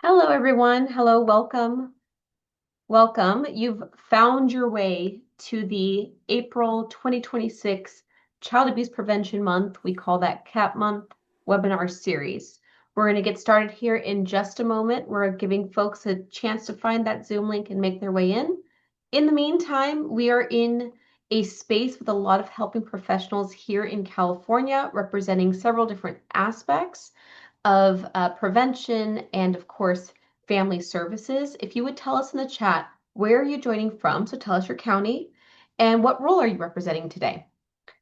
Hello, everyone. Hello, welcome. Welcome. You've found your way to the April 2026 Child Abuse Prevention Month. We call that CAP Month webinar series. We're going to get started here in just a moment. We're giving folks a chance to find that Zoom link and make their way in. In the meantime, we are in a space with a lot of helping professionals here in California, representing several different aspects of prevention and, of course, family services. If you would tell us in the chat, where are you joining from? So tell us your county and what role are you representing today?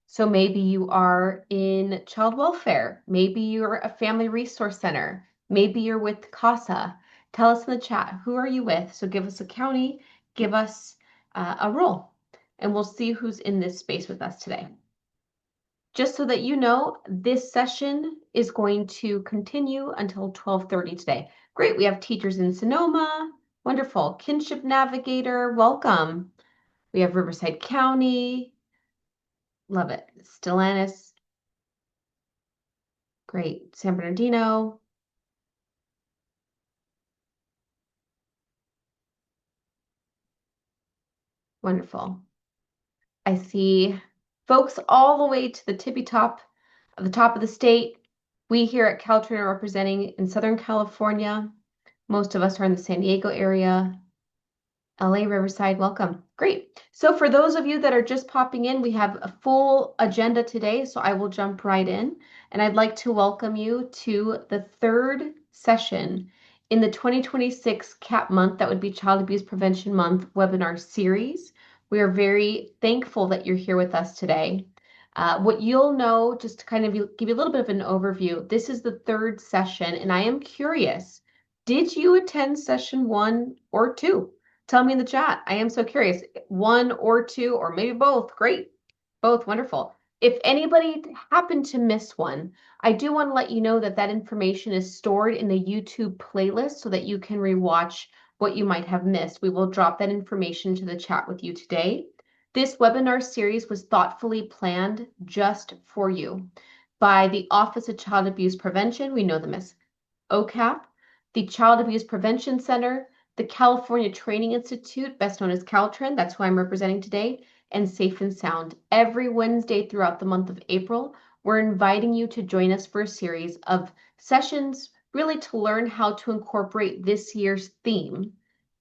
So maybe you are in child welfare. Maybe you're a family resource center. Maybe you're with CASA. Tell us in the chat, who are you with? So give us a county, give us a role, and we'll see who's in this space with us today. Just so that you know, this session is going to continue until 12:30 today. Great, we have teachers in Sonoma. Wonderful. Kinship Navigator, welcome. We have Riverside County. Love it. Stellantis. Great. San Bernardino. Wonderful. I see folks all the way to the tippy top of the state. We here at CalTrin are representing in Southern California. Most of us are in the San Diego area. LA Riverside, welcome. Great. So for those of you that are just popping in, we have a full agenda today, so I will jump right in. And I'd like to welcome you to the third session in the 2026 CAP month, that would be Child Abuse Prevention Month webinar series. We are very thankful that you're here with us today. What you'll know, just to kind of give you a little bit of an overview, this is the third session, and I am curious, did you attend session 1 or 2? Tell me in the chat. I am so curious. 1 or 2, or maybe both. Great. Both. Wonderful. If anybody happened to miss one, I do want to let you know that that information is stored in the YouTube playlist so that you can rewatch what you might have missed. We will drop that information to the chat with you today. This webinar series was thoughtfully planned just for you by the Office of Child Abuse Prevention. We know them as OCAP, the Child Abuse Prevention Center, the California Training Institute, best known as CalTrin, that's who I'm representing today, and Safe and Sound. Every Wednesday throughout the month of April, we're inviting you to join us for a series of sessions, really to learn how to incorporate this year's theme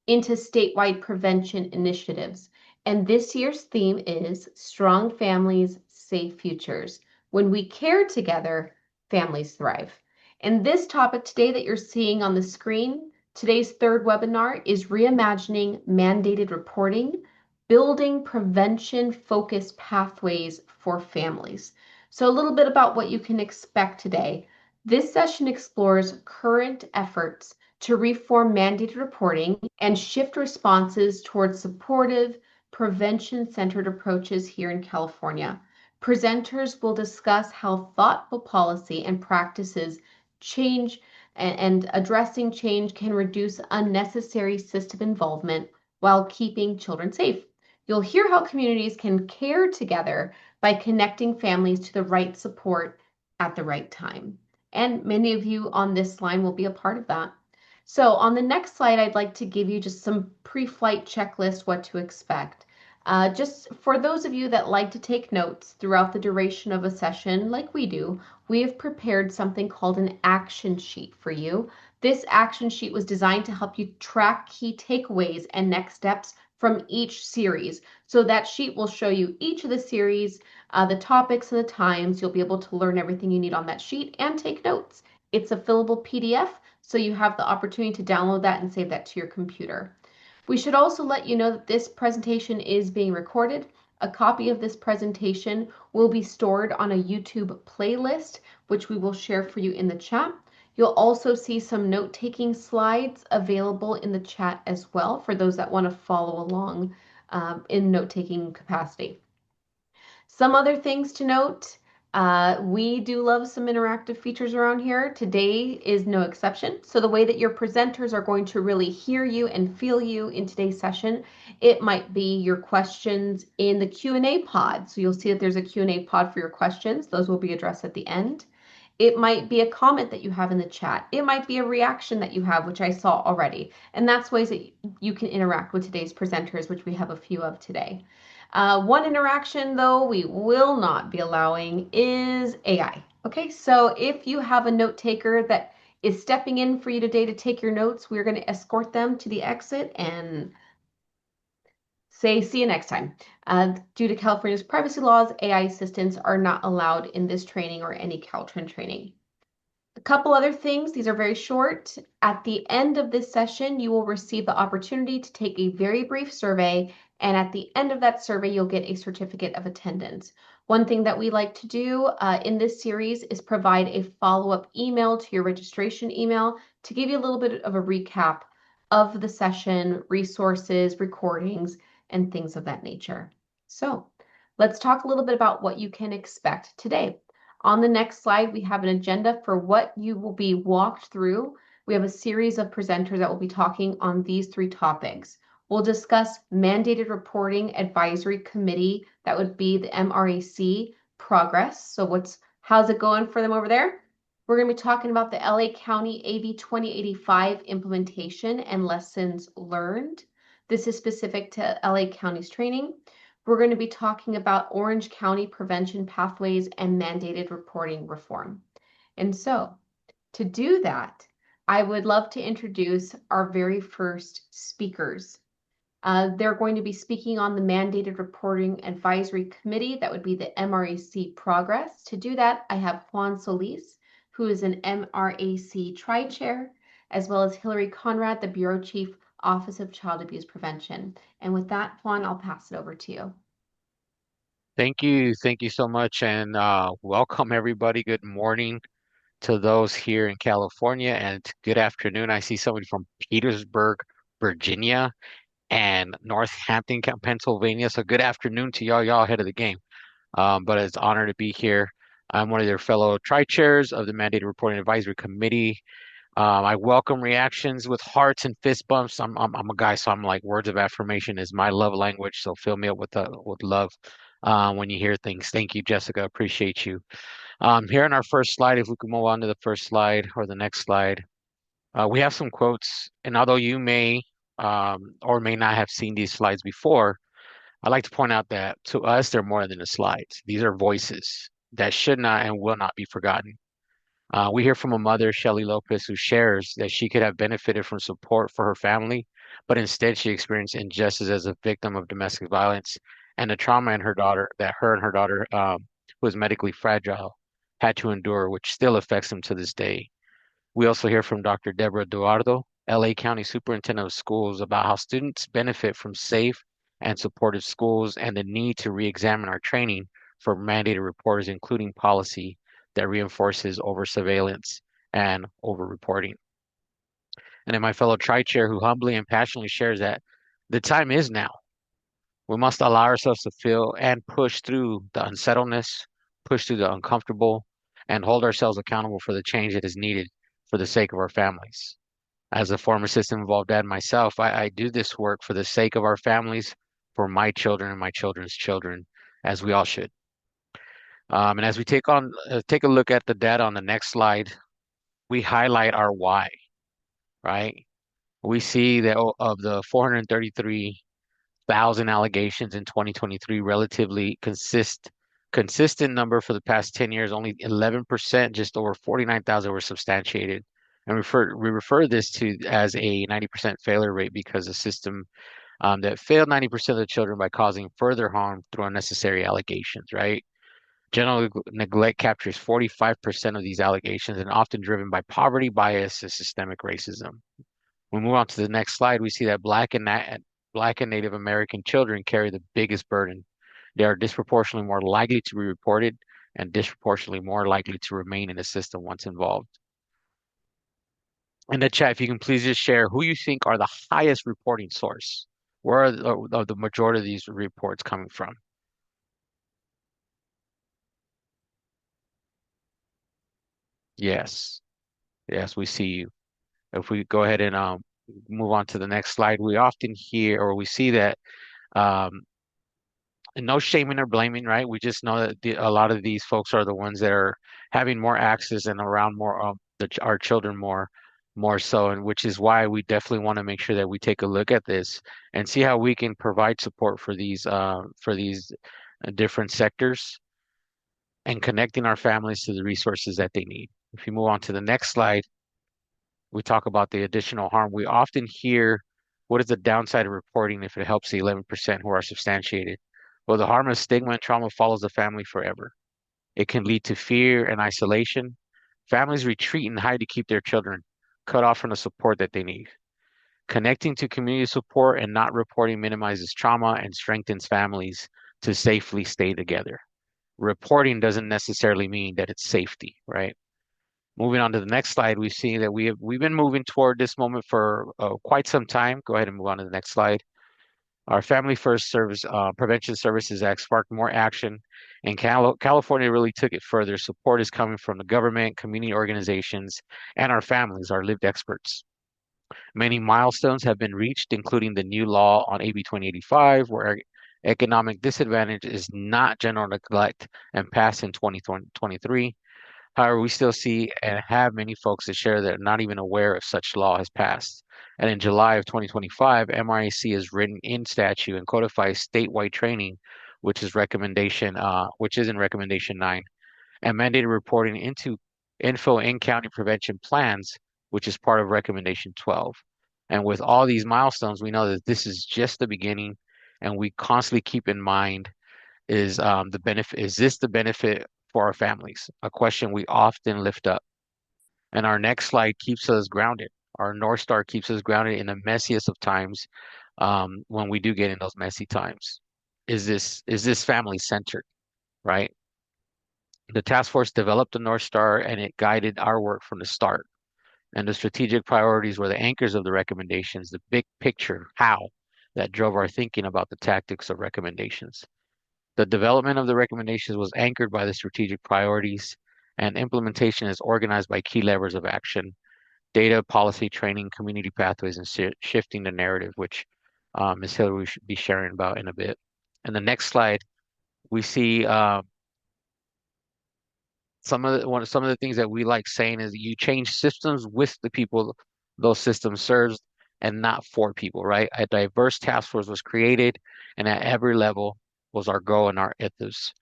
into statewide prevention initiatives. And this year's theme is Strong Families, Safe Futures. When we care together, families thrive. And this topic today that you're seeing on the screen, today's third webinar, is Reimagining Mandated Reporting, Building Prevention-Focused Pathways for Families. So a little bit about what you can expect today. This session explores current efforts to reform mandated reporting and shift responses towards supportive, prevention-centered approaches here in California. Presenters will discuss how thoughtful policy and practices change and addressing change can reduce unnecessary system involvement while keeping children safe. You'll hear how communities can care together by connecting families to the right support at the right time. And many of you on this line will be a part of that. So on the next slide, I'd like to give you just some pre-flight checklist, what to expect. Just for those of you that like to take notes throughout the duration of a session, like we do, we have prepared something called an action sheet for you. This action sheet was designed to help you track key takeaways and next steps from each series. So that sheet will show you each of the series, the topics and the times. You'll be able to learn everything you need on that sheet and take notes. It's a fillable PDF, so you have the opportunity to download that and save that to your computer. We should also let you know that this presentation is being recorded. A copy of this presentation will be stored on a YouTube playlist, which we will share for you in the chat. You'll also see some note-taking slides available in the chat as well for those that want to follow along in note-taking capacity. Some other things to note. We do love some interactive features around here. Today is no exception. So the way that your presenters are going to really hear you and feel you in today's session, it might be your questions in the Q&A pod. So you'll see that there's a Q&A pod for your questions. Those will be addressed at the end. It might be a comment that you have in the chat. It might be a reaction that you have, which I saw already. And that's ways that you can interact with today's presenters, which we have a few of today. One interaction, though, we will not be allowing is AI. Okay, so if you have a note taker that is stepping in for you today to take your notes, we're going to escort them to the exit and say, see you next time. Due to California's privacy laws, AI assistants are not allowed in this training or any CalTrin training. A couple other things, these are very short. At the end of this session, you will receive the opportunity to take a very brief survey, and at the end of that survey, you'll get a certificate of attendance. One thing that we like to do in this series is provide a follow-up email to your registration email to give you a little bit of a recap of the session, resources, recordings, and things of that nature. So let's talk a little bit about what you can expect today. On the next slide, we have an agenda for what you will be walked through. We have a series of presenters that will be talking on these three topics. We'll discuss mandated reporting advisory committee, that would be the MRAC progress. So how's it going for them over there? We're going to be talking about the LA County AB 2085 implementation and lessons learned. This is specific to LA County's training. We're going to be talking about Orange County prevention pathways and mandated reporting reform. And so, to do that, I would love to introduce our very first speakers. They're going to be speaking on the Mandated Reporting Advisory Committee. That would be the MRAC progress. To do that, I have Juan Solis, who is an MRAC Tri-Chair, as well as Hillary Conrad, the Bureau Chief, Office of Child Abuse Prevention. And with that, Juan, I'll pass it over to you. Thank you. Thank you so much. And welcome, everybody. Good morning to those here in California, and good afternoon. I see somebody from Petersburg, Virginia, and Northampton, Pennsylvania. So good afternoon to y'all. Y'all ahead of the game. But it's an honor to be here. I'm one of your fellow tri-chairs of the Mandated Reporting Advisory Committee. I welcome reactions with hearts and fist bumps. I'm a guy, so I'm like words of affirmation is my love language. So fill me up with love when you hear things. Thank you, Jessica. Appreciate you. Here on our first slide, if we could move on to the first slide or the next slide, we have some quotes. And although you may or may not have seen these slides before, I'd like to point out that to us, they're more than the slides. These are voices that should not and will not be forgotten. We hear from a mother, Shelly Lopez, who shares that she could have benefited from support for her family, but instead she experienced injustice as a victim of domestic violence and the trauma in her daughter that her and her daughter, who is medically fragile, had to endure, which still affects them to this day. We also hear from Dr. Deborah Duardo, LA County Superintendent of Schools, about how students benefit from safe and supportive schools and the need to re-examine our training for mandated reporters, including policy that reinforces over surveillance and over reporting. And then my fellow tri-chair who humbly and passionately shares that the time is now. We must allow ourselves to feel and push through the unsettledness, push through the uncomfortable, and hold ourselves accountable for the change that is needed for the sake of our families. As a former system involved dad myself, I do this work for the sake of our families, for my children and my children's children, as we all should. And as we take a look at the data on the next slide, we highlight our why, right? We see that of the 433,000 allegations in 2023, relatively consistent number for the past 10 years, only 11%, just over 49,000 were substantiated. And we refer this to as a 90% failure rate because the system that failed 90% of the children by causing further harm through unnecessary allegations, right? General neglect captures 45% of these allegations and often driven by poverty, bias, and systemic racism. We move on to the next slide. We see that Black and Native American children carry the biggest burden. They are disproportionately more likely to be reported and disproportionately more likely to remain in the system once involved. In the chat, if you can please just share who you think are the highest reporting source. Where are the majority of these reports coming from? Yes, yes, we see you. If we go ahead and move on to the next slide, we often hear or we see that um, no shaming or blaming, right? We just know that a lot of these folks are the ones that are having more access and around more our children more so, and which is why we definitely want to make sure that we take a look at this and see how we can provide support for these different sectors and connecting our families to the resources that they need. If you move on to the next slide, we talk about the additional harm. We often hear, what is the downside of reporting if it helps the 11% who are substantiated? Well, the harm of stigma and trauma follows the family forever. It can lead to fear and isolation. Families retreat and hide to keep their children cut off from the support that they need. Connecting to community support and not reporting minimizes trauma and strengthens families to safely stay together. Reporting doesn't necessarily mean that it's safety, right? Moving on to the next slide, we see that we've been moving toward this moment for quite some time. Go ahead and move on to the next slide. Our Family First Service Prevention Services Act sparked more action, and California really took it further. Support is coming from the government, community organizations, and our families, our lived experts. Many milestones have been reached, including the new law on AB 2085, where economic disadvantage is not general neglect and passed in 2023. However, we still see and have many folks that share that are not even aware of such law has passed. And in July of 2025, MRAC has written in statute and codifies statewide training, which is in recommendation 9, and mandated reporting into info in county prevention plans, which is part of recommendation 12. And with all these milestones, we know that this is just the beginning, and we constantly keep in mind the benefit, is this the benefit for our families? A question we often lift up. And our next slide keeps us grounded. Our North Star keeps us grounded in the messiest of times, when we do get in those messy times. Is this family centered, right? The task force developed the North Star and it guided our work from the start. And the strategic priorities were the anchors of the recommendations, the big picture, how, that drove our thinking about the tactics of recommendations. The development of the recommendations was anchored by the strategic priorities, and implementation is organized by key levers of action: data, policy, training, community pathways, and shifting the narrative, which Ms. Hillary should be sharing about in a bit. And the next slide, we see some of the things that we like saying is you change systems with the people those systems serves and not for people, right? A diverse task force was created, and at every level was our goal and our ethos.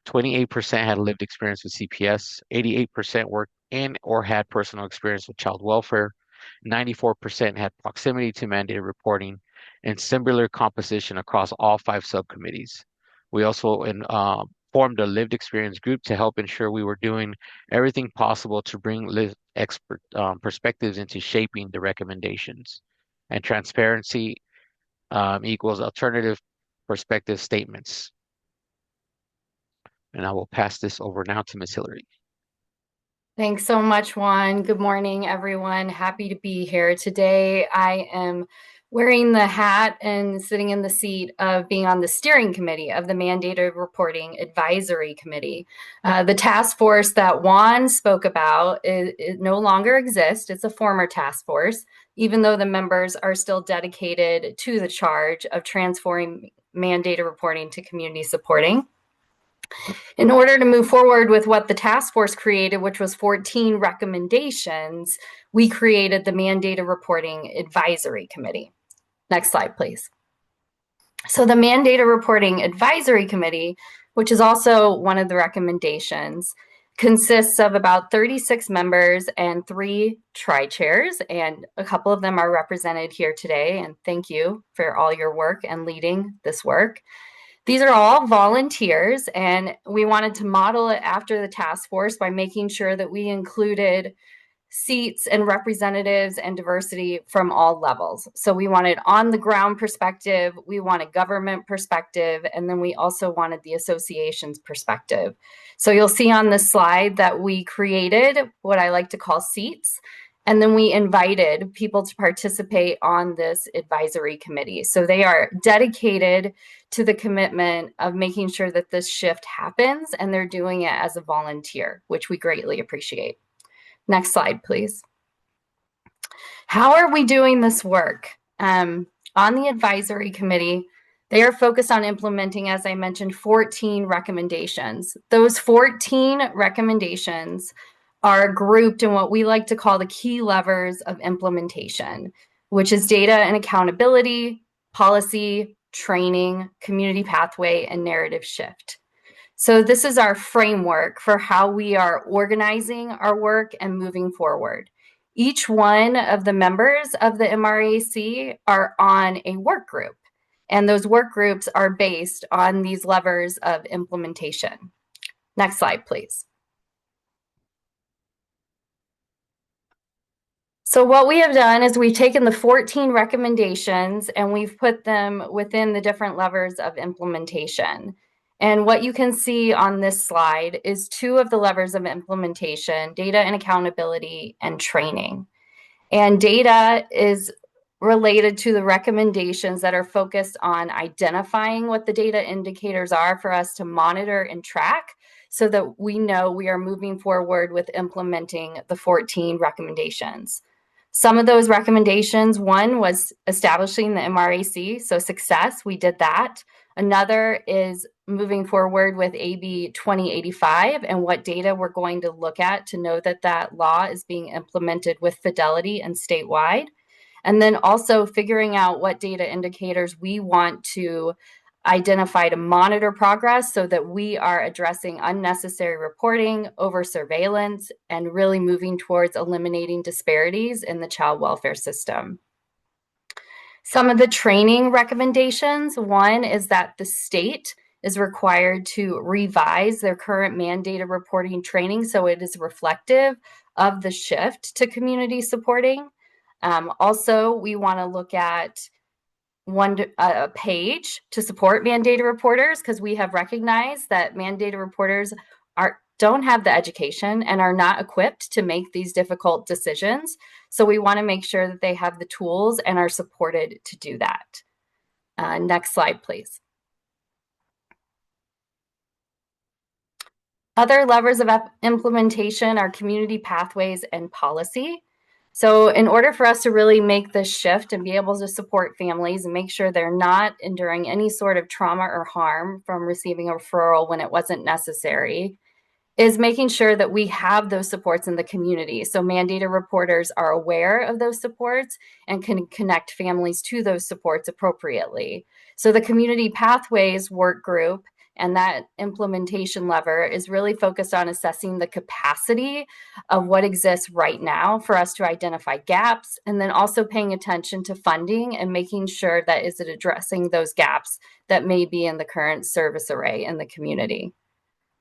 28% had lived experience with CPS, 88% worked in or had personal experience with child welfare, 94% had proximity to mandated reporting, and similar composition across all 5 subcommittees. We also formed a lived experience group to help ensure we were doing everything possible to bring lived expert perspectives into shaping the recommendations. And transparency equals alternative perspective statements. And I will pass this over now to Ms. Hillary. Thanks so much, Juan. Good morning, everyone. Happy to be here today. I am wearing the hat and sitting in the seat of being on the steering committee of the Mandated Reporting Advisory Committee. The task force that Juan spoke about it no longer exists. It's a former task force, even though the members are still dedicated to the charge of transforming mandated reporting to community supporting. In order to move forward with what the task force created, which was 14 recommendations, we created the Mandated Reporting Advisory Committee. Next slide, please. So the Mandated Reporting Advisory Committee, which is also one of the recommendations, consists of about 36 members and 3 tri-chairs, and a couple of them are represented here today, and thank you for all your work and leading this work. These are all volunteers, and we wanted to model it after the task force by making sure that we included seats and representatives and diversity from all levels. So we wanted on the ground perspective, we wanted government perspective, and then we also wanted the association's perspective. So you'll see on this slide that we created what I like to call seats, and then we invited people to participate on this advisory committee. So they are dedicated to the commitment of making sure that this shift happens, and they're doing it as a volunteer, which we greatly appreciate. Next slide, please. How are we doing this work? On the advisory committee, They are focused on implementing, as I mentioned, 14 recommendations. Those 14 recommendations are grouped in what we like to call the key levers of implementation, which is data and accountability, policy, training, community pathway, and narrative shift. So this is our framework for how we are organizing our work and moving forward. Each one of the members of the MRAC are on a work group, and those work groups are based on these levers of implementation. Next slide, please. So what we have done is we've taken the 14 recommendations and we've put them within the different levers of implementation. And what you can see on this slide is 2 of the levers of implementation: data and accountability and training. And data is related to the recommendations that are focused on identifying what the data indicators are for us to monitor and track so that we know we are moving forward with implementing the 14 recommendations. Some of those recommendations, one was establishing the MRAC, so success, we did that. Another is moving forward with AB 2085 and what data we're going to look at to know that that law is being implemented with fidelity and statewide. And then also figuring out what data indicators we want to identify to monitor progress so that we are addressing unnecessary reporting, over surveillance, and really moving towards eliminating disparities in the child welfare system. Some of the training recommendations: one is that the state is required to revise their current mandated reporting training so it is reflective of the shift to community supporting. Also, we want to look at a page to support mandated reporters, because we have recognized that mandated reporters don't have the education and are not equipped to make these difficult decisions. So we want to make sure that they have the tools and are supported to do that. Next slide, please. Other levers of implementation are community pathways and policy. So in order for us to really make this shift and be able to support families and make sure they're not enduring any sort of trauma or harm from receiving a referral when it wasn't necessary, is making sure that we have those supports in the community. So mandated reporters are aware of those supports and can connect families to those supports appropriately. So the community pathways work group and that implementation lever is really focused on assessing the capacity of what exists right now for us to identify gaps, and then also paying attention to funding and making sure that is it addressing those gaps that may be in the current service array in the community.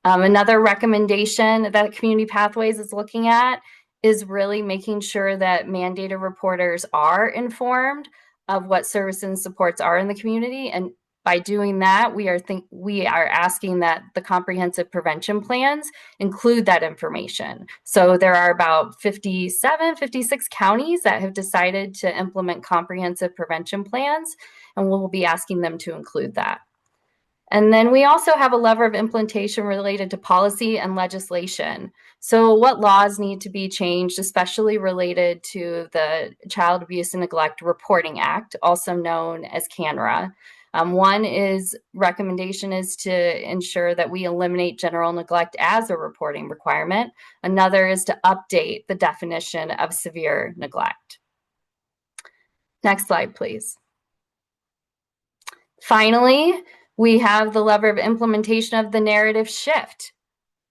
Another recommendation that Community Pathways is looking at is really making sure that mandated reporters are informed of what services and supports are in the community. And by doing that, we are asking that the comprehensive prevention plans include that information. So there are about 56 counties that have decided to implement comprehensive prevention plans, and we'll be asking them to include that. And then we also have a lever of implementation related to policy and legislation. So what laws need to be changed, especially related to the Child Abuse and Neglect Reporting Act, also known as CANRA. One recommendation is to ensure that we eliminate general neglect as a reporting requirement. Another is to update the definition of severe neglect. Next slide, please. Finally, we have the lever of implementation of the narrative shift.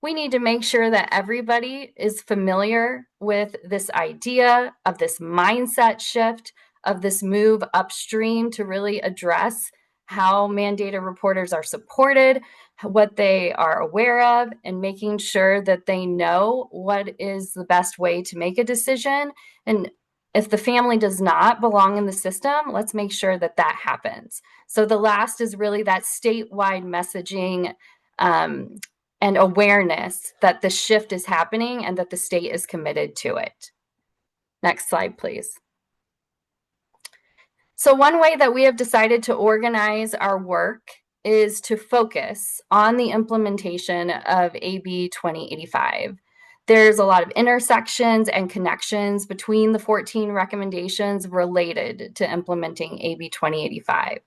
We need to make sure that everybody is familiar with this idea of this mindset shift, of this move upstream to really address how mandated reporters are supported, what they are aware of, and making sure that they know what is the best way to make a decision. And if the family does not belong in the system, let's make sure that that happens. So the last is really that statewide messaging and awareness that the shift is happening and that the state is committed to it. Next slide, please. So one way that we have decided to organize our work is to focus on the implementation of AB 2085. There's a lot of intersections and connections between the 14 recommendations related to implementing AB 2085.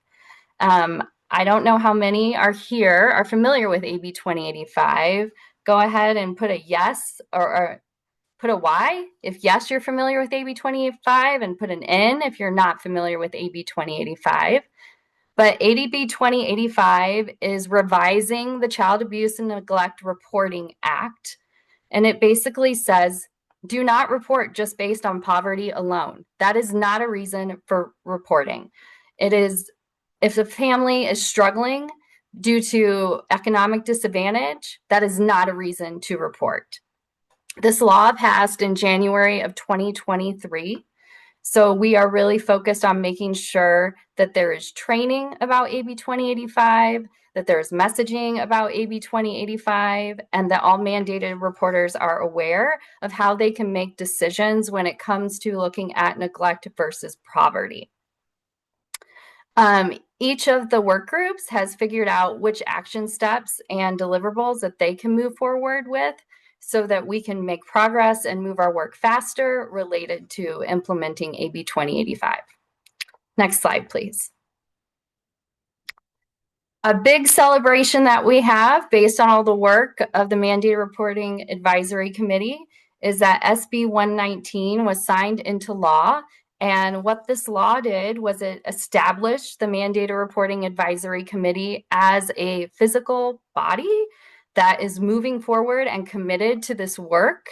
I don't know how many are familiar with AB 2085. Go ahead and put a yes or put a Y if yes, you're familiar with AB 2085, and put an N if you're not familiar with AB 2085. But AB 2085 is revising the Child Abuse and Neglect Reporting Act. And it basically says, do not report just based on poverty alone. That is not a reason for reporting. It is, if the family is struggling due to economic disadvantage, that is not a reason to report. This law passed in January of 2023. So we are really focused on making sure that there is training about AB 2085, that there's messaging about AB 2085, and that all mandated reporters are aware of how they can make decisions when it comes to looking at neglect versus poverty. Each of the work groups has figured out which action steps and deliverables that they can move forward with so that we can make progress and move our work faster related to implementing AB 2085. Next slide, please. A big celebration that we have based on all the work of the Mandated Reporting Advisory Committee is that SB 119 was signed into law. And what this law did was it established the Mandated Reporting Advisory Committee as a physical body that is moving forward and committed to this work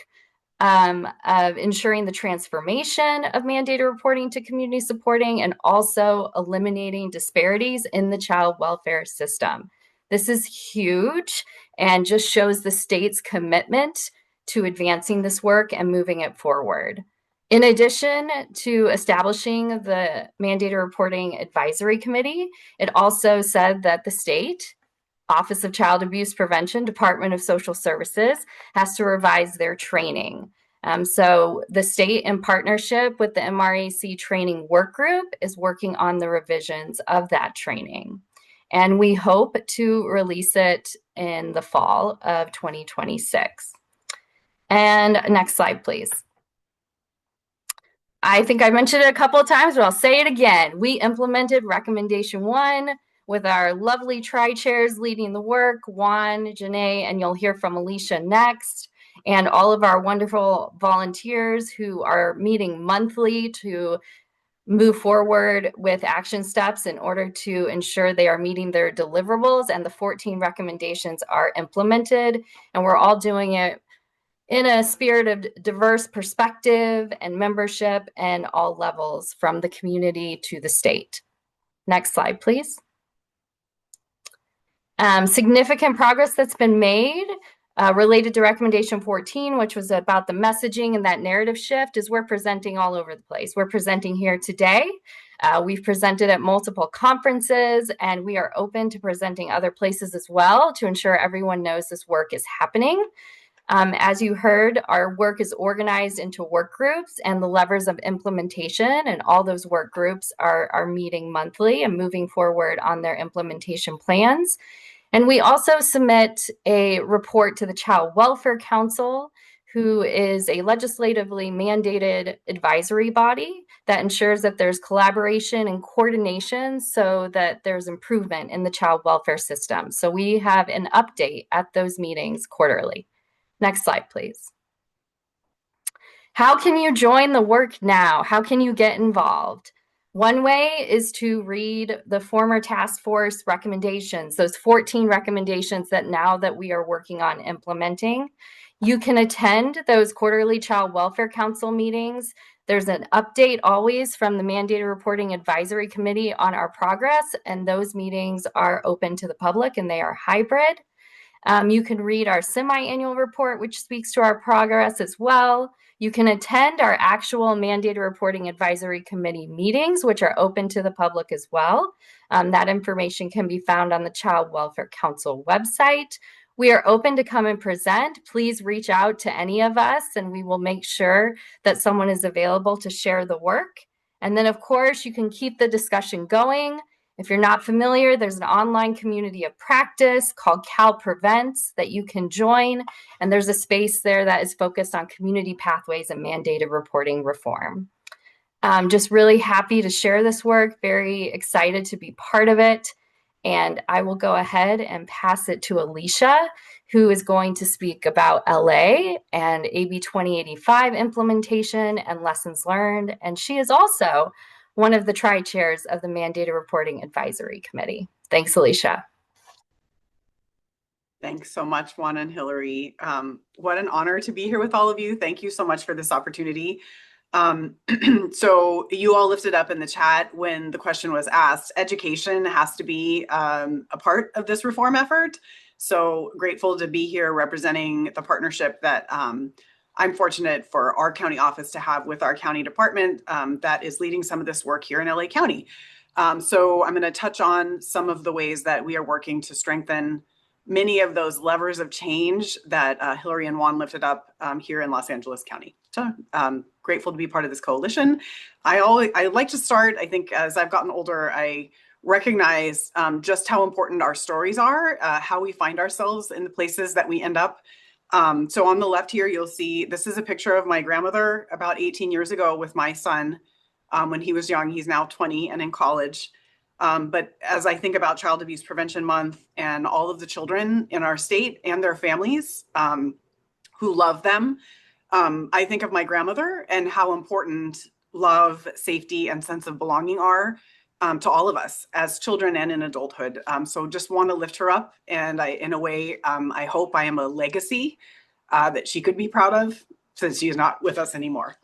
of ensuring the transformation of mandated reporting to community supporting and also eliminating disparities in the child welfare system. This is huge and just shows the state's commitment to advancing this work and moving it forward. In addition to establishing the Mandated Reporting Advisory Committee, it also said that the state Office of Child Abuse Prevention, Department of Social Services, has to revise their training. So the state, in partnership with the MRAC Training Work Group, is working on the revisions of that training. And we hope to release it in the fall of 2026. And next slide, please. I think I mentioned it a couple of times, but I'll say it again. We implemented recommendation 1 with our lovely tri-chairs leading the work, Juan, Janae, and you'll hear from Alicia next, and all of our wonderful volunteers who are meeting monthly to move forward with action steps in order to ensure they are meeting their deliverables and the 14 recommendations are implemented. And we're all doing it in a spirit of diverse perspective and membership and all levels from the community to the state. Next slide, please. Significant progress that's been made related to recommendation 14, which was about the messaging and that narrative shift, is we're presenting all over the place. We're presenting here today. We've presented at multiple conferences, and we are open to presenting other places as well to ensure everyone knows this work is happening. As you heard, our work is organized into work groups and the levers of implementation, and all those work groups are meeting monthly and moving forward on their implementation plans. And we also submit a report to the Child Welfare Council, who is a legislatively mandated advisory body that ensures that there's collaboration and coordination so that there's improvement in the child welfare system. So we have an update at those meetings quarterly. Next slide, please. How can you join the work now? How can you get involved? One way is to read the former task force recommendations, those 14 recommendations that now that we are working on implementing. You can attend those quarterly Child Welfare Council meetings. There's an update always from the Mandated Reporting Advisory Committee on our progress, and those meetings are open to the public and they are hybrid. You can read our semi-annual report, which speaks to our progress as well. You can attend our actual Mandated Reporting Advisory Committee meetings, which are open to the public as well. That information can be found on the Child Welfare Council website. We are open to come and present. Please reach out to any of us, and we will make sure that someone is available to share the work. And then, of course, you can keep the discussion going. If you're not familiar, there's an online community of practice called CalPrevents that you can join. And there's a space there that is focused on community pathways and mandated reporting reform. Just really happy to share this work, very excited to be part of it. And I will go ahead and pass it to Alicia, who is going to speak about LA and AB 2085 implementation and lessons learned. And she is also one of the tri-chairs of the Mandated Reporting Advisory Committee. Thanks, Alicia. Thanks so much, Juan and Hillary. What an honor to be here with all of you. Thank you so much for this opportunity. So you all lifted up in the chat when the question was asked, education has to be a part of this reform effort. So grateful to be here representing the partnership that I'm fortunate for our county office to have with our county department that is leading some of this work here in LA County. So I'm going to touch on some of the ways that we are working to strengthen many of those levers of change that Hillary and Juan lifted up here in Los Angeles County. So grateful to be part of this coalition. I like to start, I think as I've gotten older, I recognize just how important our stories are, how we find ourselves in the places that we end up. So on the left here, you'll see, this is a picture of my grandmother about 18 years ago with my son when he was young. He's now 20 and in college. But as I think about Child Abuse Prevention Month and all of the children in our state and their families who love them, I think of my grandmother and how important love, safety, and sense of belonging are to all of us as children and in adulthood. So just want to lift her up. And in a way, I hope I am a legacy that she could be proud of since she is not with us anymore.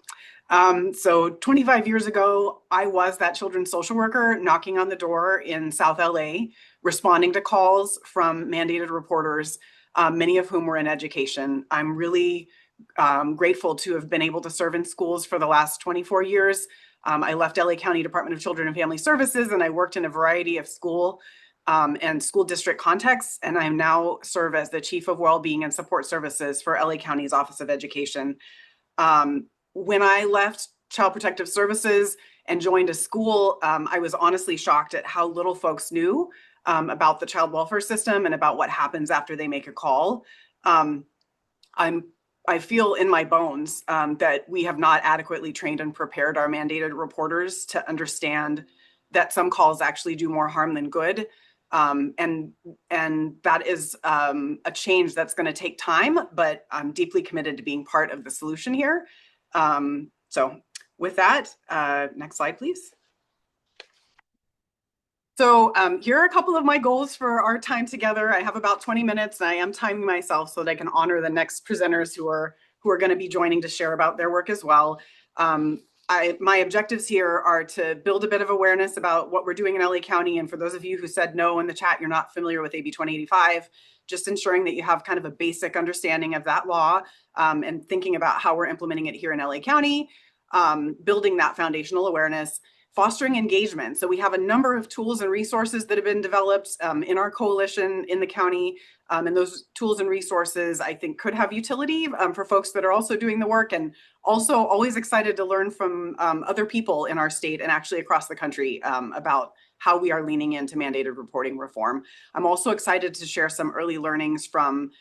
So 25 years ago, I was that children's social worker knocking on the door in South LA, responding to calls from mandated reporters, many of whom were in education. I'm really grateful to have been able to serve in schools for the last 24 years. I left LA County Department of Children and Family Services, and I worked in a variety of school and school district contexts. And I now serve as the Chief of Wellbeing and Support Services for LA County's Office of Education. When I left Child Protective Services and joined a school, I was honestly shocked at how little folks knew about the child welfare system and about what happens after they make a call. I feel in my bones that we have not adequately trained and prepared our mandated reporters to understand that some calls actually do more harm than good. And that is a change that's going to take time, but I'm deeply committed to being part of the solution here. So with that, next slide, please. So here are a couple of my goals for our time together. I have about 20 minutes and I am timing myself so that I can honor the next presenters who are going to be joining to share about their work as well. My objectives here are to build a bit of awareness about what we're doing in LA County. And for those of you who said no in the chat, you're not familiar with AB 2085, just ensuring that you have kind of a basic understanding of that law and thinking about how we're implementing it here in LA County, building that foundational awareness, fostering engagement. So we have a number of tools and resources that have been developed in our coalition in the county. And those tools and resources, I think, could have utility for folks that are also doing the work, and also always excited to learn from other people in our state and actually across the country about how we are leaning into mandated reporting reform. I'm also excited to share some early learnings from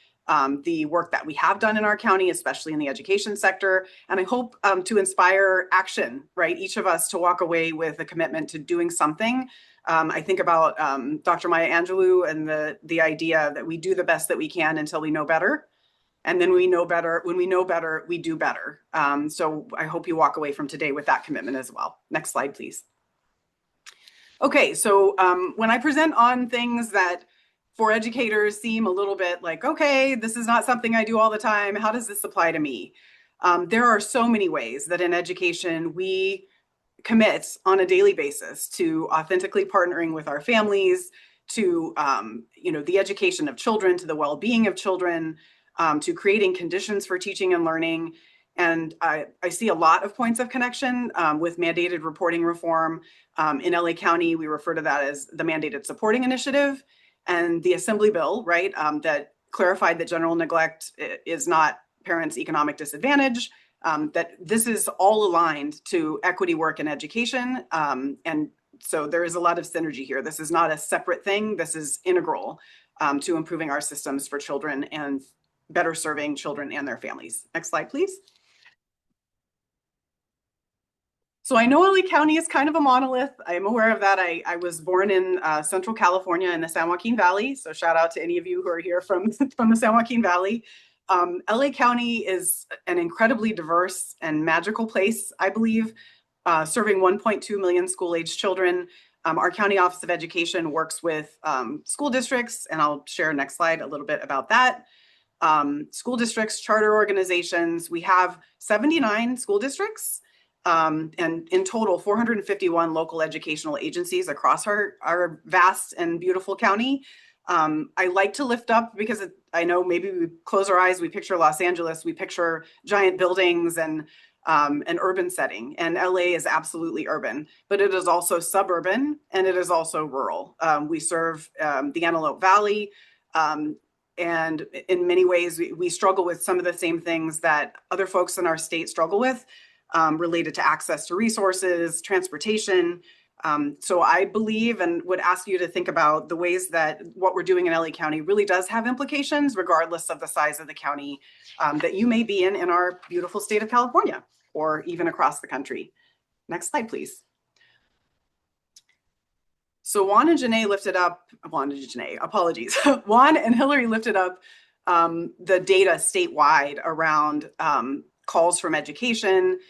the work that we have done in our county, especially in the education sector. And I hope to inspire action, right? Each of us to walk away with a commitment to doing something. I think about Dr. Maya Angelou and the idea that we do the best that we can until we know better. And then we know better. When we know better, we do better. So I hope you walk away from today with that commitment as well. Next slide, please. Okay, so when I present on things that for educators seem a little bit like, okay, this is not something I do all the time. How does this apply to me? There are so many ways that in education we commit on a daily basis to authentically partnering with our families, to the education of children, to the well-being of children, to creating conditions for teaching and learning. And I see a lot of points of connection with mandated reporting reform. In LA County, we refer to that as the Mandated Supporting Initiative, and the Assembly Bill, right, that clarified that general neglect is not parents' economic disadvantage, that this is all aligned to equity work in education. And so there is a lot of synergy here. This is not a separate thing. This is integral to improving our systems for children and better serving children and their families. Next slide, please. So I know LA County is kind of a monolith. I'm aware of that. I was born in Central California in the San Joaquin Valley. So shout out to any of you who are here from, from the San Joaquin Valley. LA County is an incredibly diverse and magical place, I believe, serving 1.2 million school-age children. Our County Office of Education works with school districts, and I'll share next slide a little bit about that. School districts, charter organizations. We have 79 school districts, and in total 451 local educational agencies across our vast and beautiful county. I like to lift up because I know maybe we close our eyes, we picture Los Angeles, we picture giant buildings and an urban setting, and LA is absolutely urban, but it is also suburban and it is also rural. We serve the Antelope Valley, and in many ways we struggle with some of the same things that other folks in our state struggle with, related to access to resources, transportation. So I believe and would ask you to think about the ways that what we're doing in LA County really does have implications, regardless of the size of the county that you may be in our beautiful state of California, or even across the country. Next slide, please. So Juan and Hillary lifted up the data statewide around calls from education,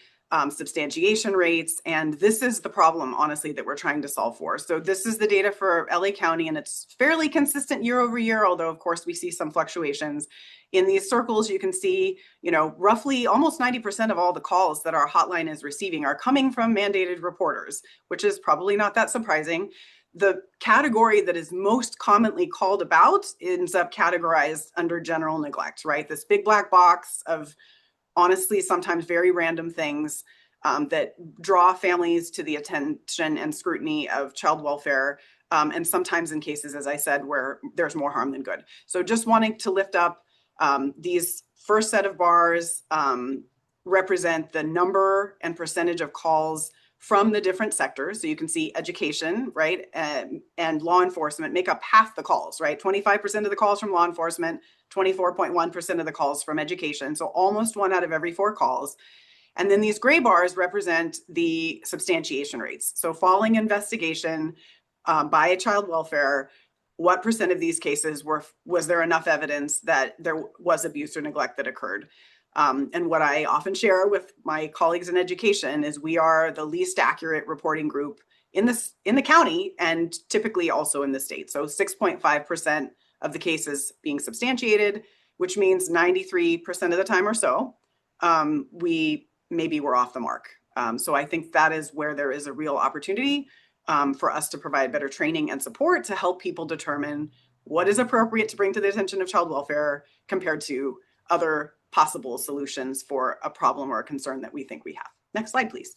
substantiation rates, and this is the problem, honestly, that we're trying to solve for. So this is the data for LA County, and it's fairly consistent year over year, although of course we see some fluctuations. In these circles, you can see, roughly almost 90% of all the calls that our hotline is receiving are coming from mandated reporters, which is probably not that surprising. The category that is most commonly called about ends up categorized under general neglect, right? This big black box of, honestly, sometimes very random things that draw families to the attention and scrutiny of child welfare, and sometimes in cases, as I said, where there's more harm than good. So just wanting to lift up these first set of bars represent the number and percentage of calls from the different sectors. So you can see education, right, and law enforcement make up half the calls, right? 25% of the calls from law enforcement, 24.1% of the calls from education. So almost 1 out of every 4 calls. And then these gray bars represent the substantiation rates. So following investigation by child welfare, what percent of these cases was there enough evidence that there was abuse or neglect that occurred? And what I often share with my colleagues in education is we are the least accurate reporting group in the county, and typically also in the state. So 6.5% of the cases being substantiated, which means 93% of the time or so, we're off the mark. So I think that is where there is a real opportunity for us to provide better training and support to help people determine what is appropriate to bring to the attention of child welfare compared to other possible solutions for a problem or a concern that we think we have. Next slide, please.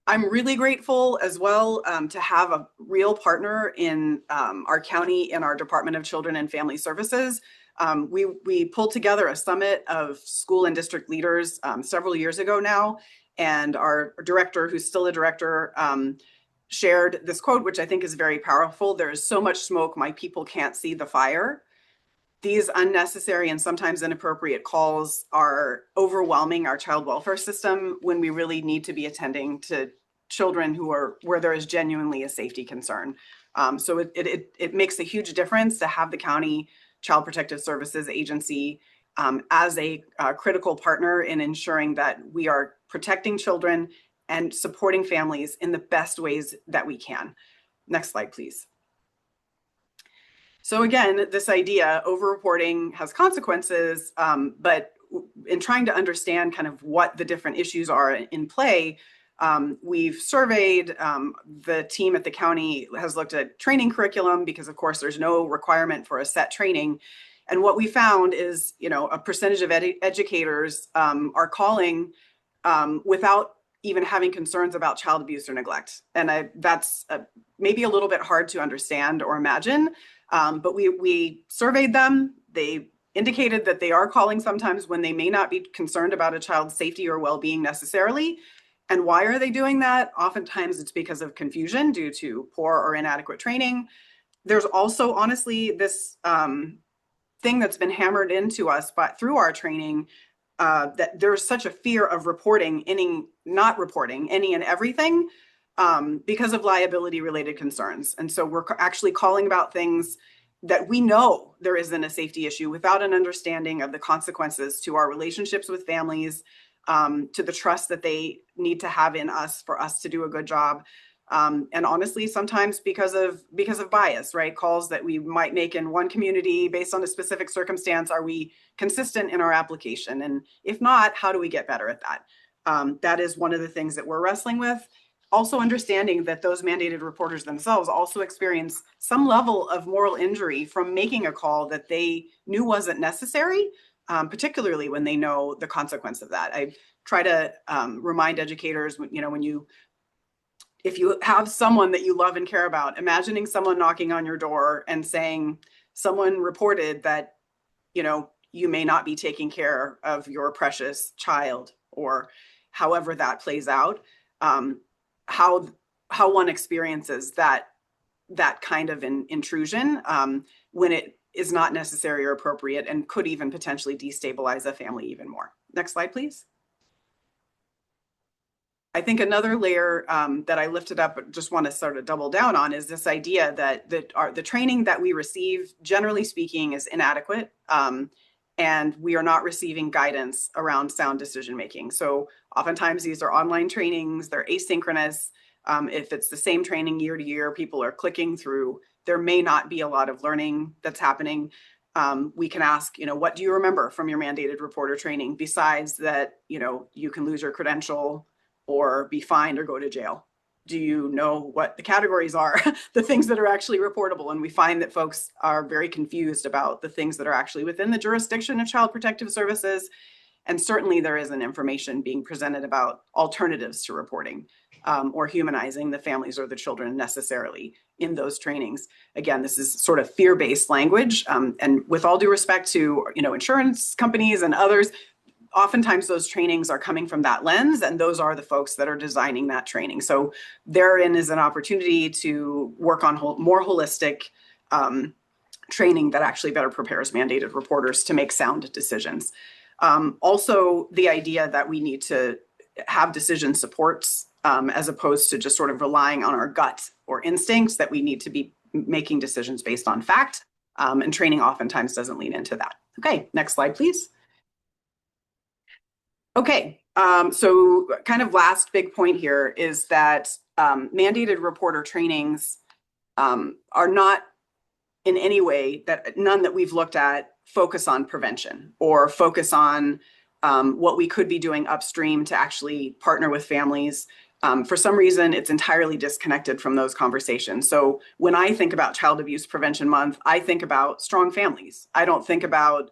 I'm really grateful as well to have a real partner in our county, in our Department of Children and Family Services. We pulled together a summit of school and district leaders several years ago now, and our director, who's still a director, shared this quote, which I think is very powerful. "There is so much smoke, my people can't see the fire." These unnecessary and sometimes inappropriate calls are overwhelming our child welfare system when we really need to be attending to children where there is genuinely a safety concern. So it makes a huge difference to have the County Child Protective Services Agency as a critical partner in ensuring that we are protecting children and supporting families in the best ways that we can. Next slide, please. So again, this idea, over-reporting has consequences, but in trying to understand kind of what the different issues are in play, we've surveyed, the team at the county has looked at training curriculum, because of course there's no requirement for a set training. And what we found is, a percentage of educators are calling without even having concerns about child abuse or neglect. And that's maybe a little bit hard to understand or imagine. But we surveyed them. They indicated that they are calling sometimes when they may not be concerned about a child's safety or well-being necessarily. And why are they doing that? Oftentimes it's because of confusion due to poor or inadequate training. There's also, honestly, this thing that's been hammered into us through our training, that there's such a fear of reporting not reporting any and everything because of liability related concerns. And so we're actually calling about things that we know there isn't a safety issue without an understanding of the consequences to our relationships with families, to the trust that they need to have in us for us to do a good job. And honestly, sometimes because of bias, right? Calls that we might make in one community based on a specific circumstance, are we consistent in our application? And if not, how do we get better at that? That is one of the things that we're wrestling with. Also understanding that those mandated reporters themselves also experience some level of moral injury from making a call that they knew wasn't necessary, particularly when they know the consequence of that. I try to remind educators, if you have someone that you love and care about, imagining someone knocking on your door and saying, someone reported that, you may not be taking care of your precious child, or however that plays out. How one experiences that kind of intrusion when it is not necessary or appropriate and could even potentially destabilize a family even more. Next slide, please. I think another layer that I lifted up, but just want to sort of double down on, is this idea that the training that we receive, generally speaking, is inadequate. And we are not receiving guidance around sound decision making. So oftentimes these are online trainings, they're asynchronous. If it's the same training year to year, people are clicking through, there may not be a lot of learning that's happening. We can ask, what do you remember from your mandated reporter training besides that, you can lose your credential or be fined or go to jail? Do you know what the categories are, the things that are actually reportable? And we find that folks are very confused about the things that are actually within the jurisdiction of Child Protective Services. And certainly there isn't information being presented about alternatives to reporting or humanizing the families or the children necessarily in those trainings. Again, this is sort of fear-based language. And with all due respect to, insurance companies and others, oftentimes those trainings are coming from that lens, and those are the folks that are designing that training. So therein is an opportunity to work on more holistic training that actually better prepares mandated reporters to make sound decisions. Also, the idea that we need to have decision supports as opposed to just sort of relying on our gut or instincts, that we need to be making decisions based on fact, and training oftentimes doesn't lean into that. Okay, next slide, please. Okay, so kind of last big point here is that mandated reporter trainings are not in any way, none that we've looked at, focus on prevention or focus on what we could be doing upstream to actually partner with families. For some reason, it's entirely disconnected from those conversations. So when I think about Child Abuse Prevention Month, I think about strong families. I don't think about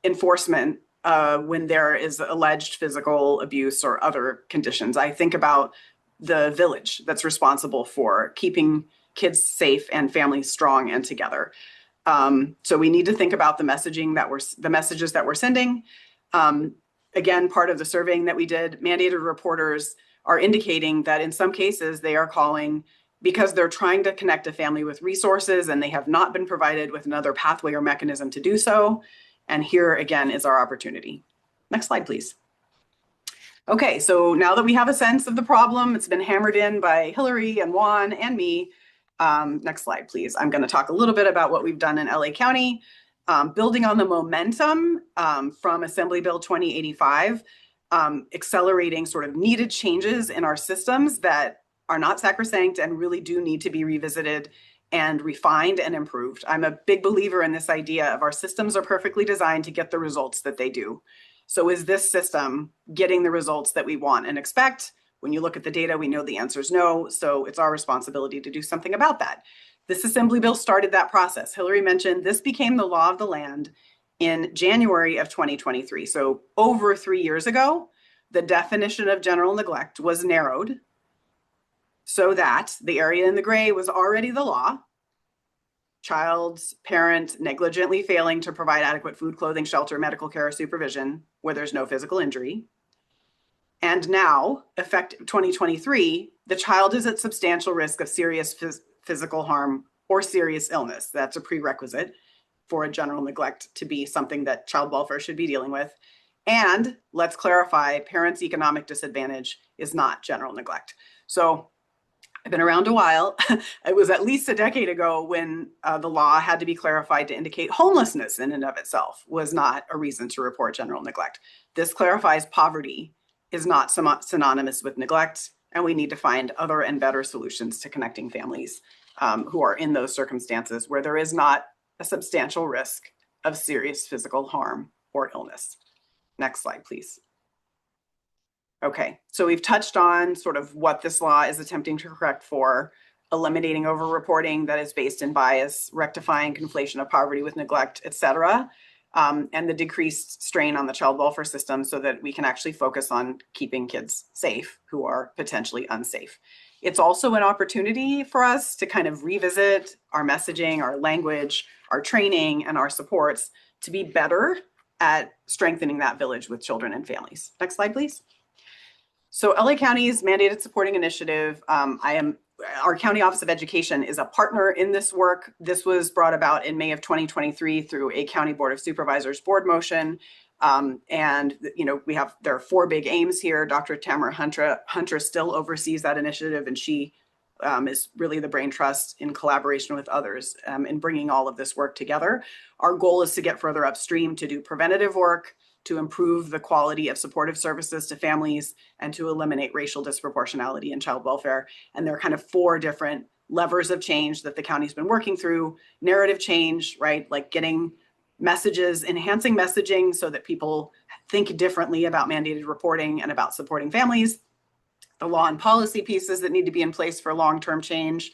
enforcement when there is alleged physical abuse or other conditions. I think about the village that's responsible for keeping kids safe and families strong and together. So we need to think about the messages that we're sending. Again, part of the surveying that we did, mandated reporters are indicating that in some cases they are calling because they're trying to connect a family with resources and they have not been provided with another pathway or mechanism to do so. And here again is our opportunity. Next slide, please. Okay, so now that we have a sense of the problem, it's been hammered in by Hillary and Juan and me. Next slide, please. I'm going to talk a little bit about what we've done in LA County, building on the momentum from Assembly Bill 2085, accelerating sort of needed changes in our systems that are not sacrosanct and really do need to be revisited and refined and improved. I'm a big believer in this idea of our systems are perfectly designed to get the results that they do. So is this system getting the results that we want and expect? When you look at the data, we know the answer is no. So it's our responsibility to do something about that. This Assembly Bill started that process. Hillary mentioned this became the law of the land in January of 2023. So over 3 years ago, the definition of general neglect was narrowed so that the area in the gray was already the law. Child's parent negligently failing to provide adequate food, clothing, shelter, medical care, or supervision where there's no physical injury. And now, effective 2023, the child is at substantial risk of serious physical harm or serious illness. That's a prerequisite for a general neglect to be something that child welfare should be dealing with. And let's clarify, parents' economic disadvantage is not general neglect. So I've been around a while. It was at least a decade ago when the law had to be clarified to indicate homelessness in and of itself was not a reason to report general neglect. This clarifies poverty is not synonymous with neglect, and we need to find other and better solutions to connecting families who are in those circumstances where there is not a substantial risk of serious physical harm or illness. Next slide, please. Okay, so we've touched on sort of what this law is attempting to correct for, eliminating overreporting that is based in bias, rectifying conflation of poverty with neglect, et cetera, and the decreased strain on the child welfare system so that we can actually focus on keeping kids safe who are potentially unsafe. It's also an opportunity for us to kind of revisit our messaging, our language, our training, and our supports to be better at strengthening that village with children and families. Next slide, please. So LA County's mandated supporting initiative, our County Office of Education is a partner in this work. This was brought about in May of 2023 through a County Board of Supervisors board motion. And there are 4 big aims here. Dr. Tamara Hunter still oversees that initiative, and she is really the brain trust in collaboration with others in bringing all of this work together. Our goal is to get further upstream to do preventative work, to improve the quality of supportive services to families, and to eliminate racial disproportionality in child welfare. And there are kind of 4 different levers of change that the county's been working through. Narrative change, right? Like getting messages, enhancing messaging so that people think differently about mandated reporting and about supporting families. The law and policy pieces that need to be in place for long-term change.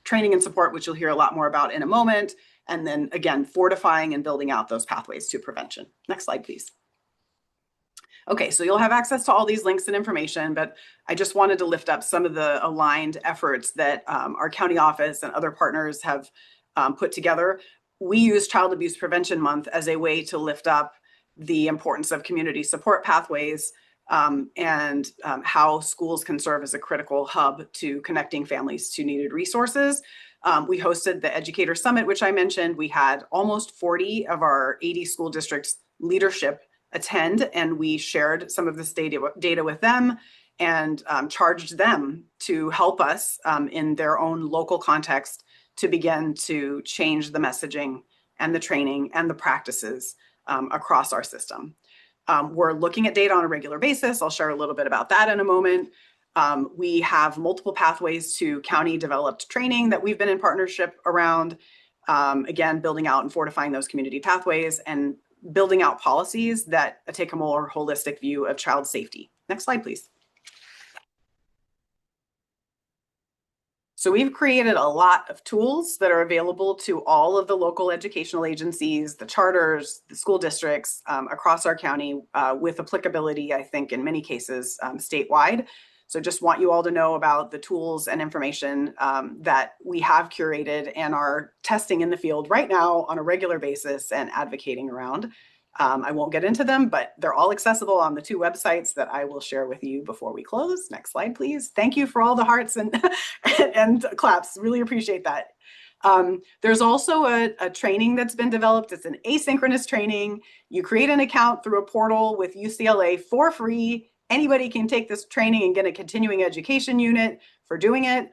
Training and support, which you'll hear a lot more about in a moment. And then again, fortifying and building out those pathways to prevention. Next slide, please. Okay, so you'll have access to all these links and information, but I just wanted to lift up some of the aligned efforts that our county office and other partners have put together. We use Child Abuse Prevention Month as a way to lift up the importance of community support pathways and how schools can serve as a critical hub to connecting families to needed resources. We hosted the Educator Summit, which I mentioned. We had almost 40 of our 80 school districts leadership attend, and we shared some of this data with them and charged them to help us in their own local context to begin to change the messaging and the training and the practices across our system. We're looking at data on a regular basis. I'll share a little bit about that in a moment. We have multiple pathways to county developed training that we've been in partnership around, again, building out and fortifying those community pathways and building out policies that take a more holistic view of child safety. Next slide, please. So we've created a lot of tools that are available to all of the local educational agencies, the charters, the school districts across our county with applicability, I think, in many cases statewide. So just want you all to know about the tools and information that we have curated and are testing in the field right now on a regular basis and advocating around. I won't get into them, but they're all accessible on the 2 websites that I will share with you before we close. Next slide, please. Thank you for all the hearts and, and claps. Really appreciate that. There's also a training that's been developed. It's an asynchronous training. You create an account through a portal with UCLA for free. Anybody can take this training and get a continuing education unit for doing it.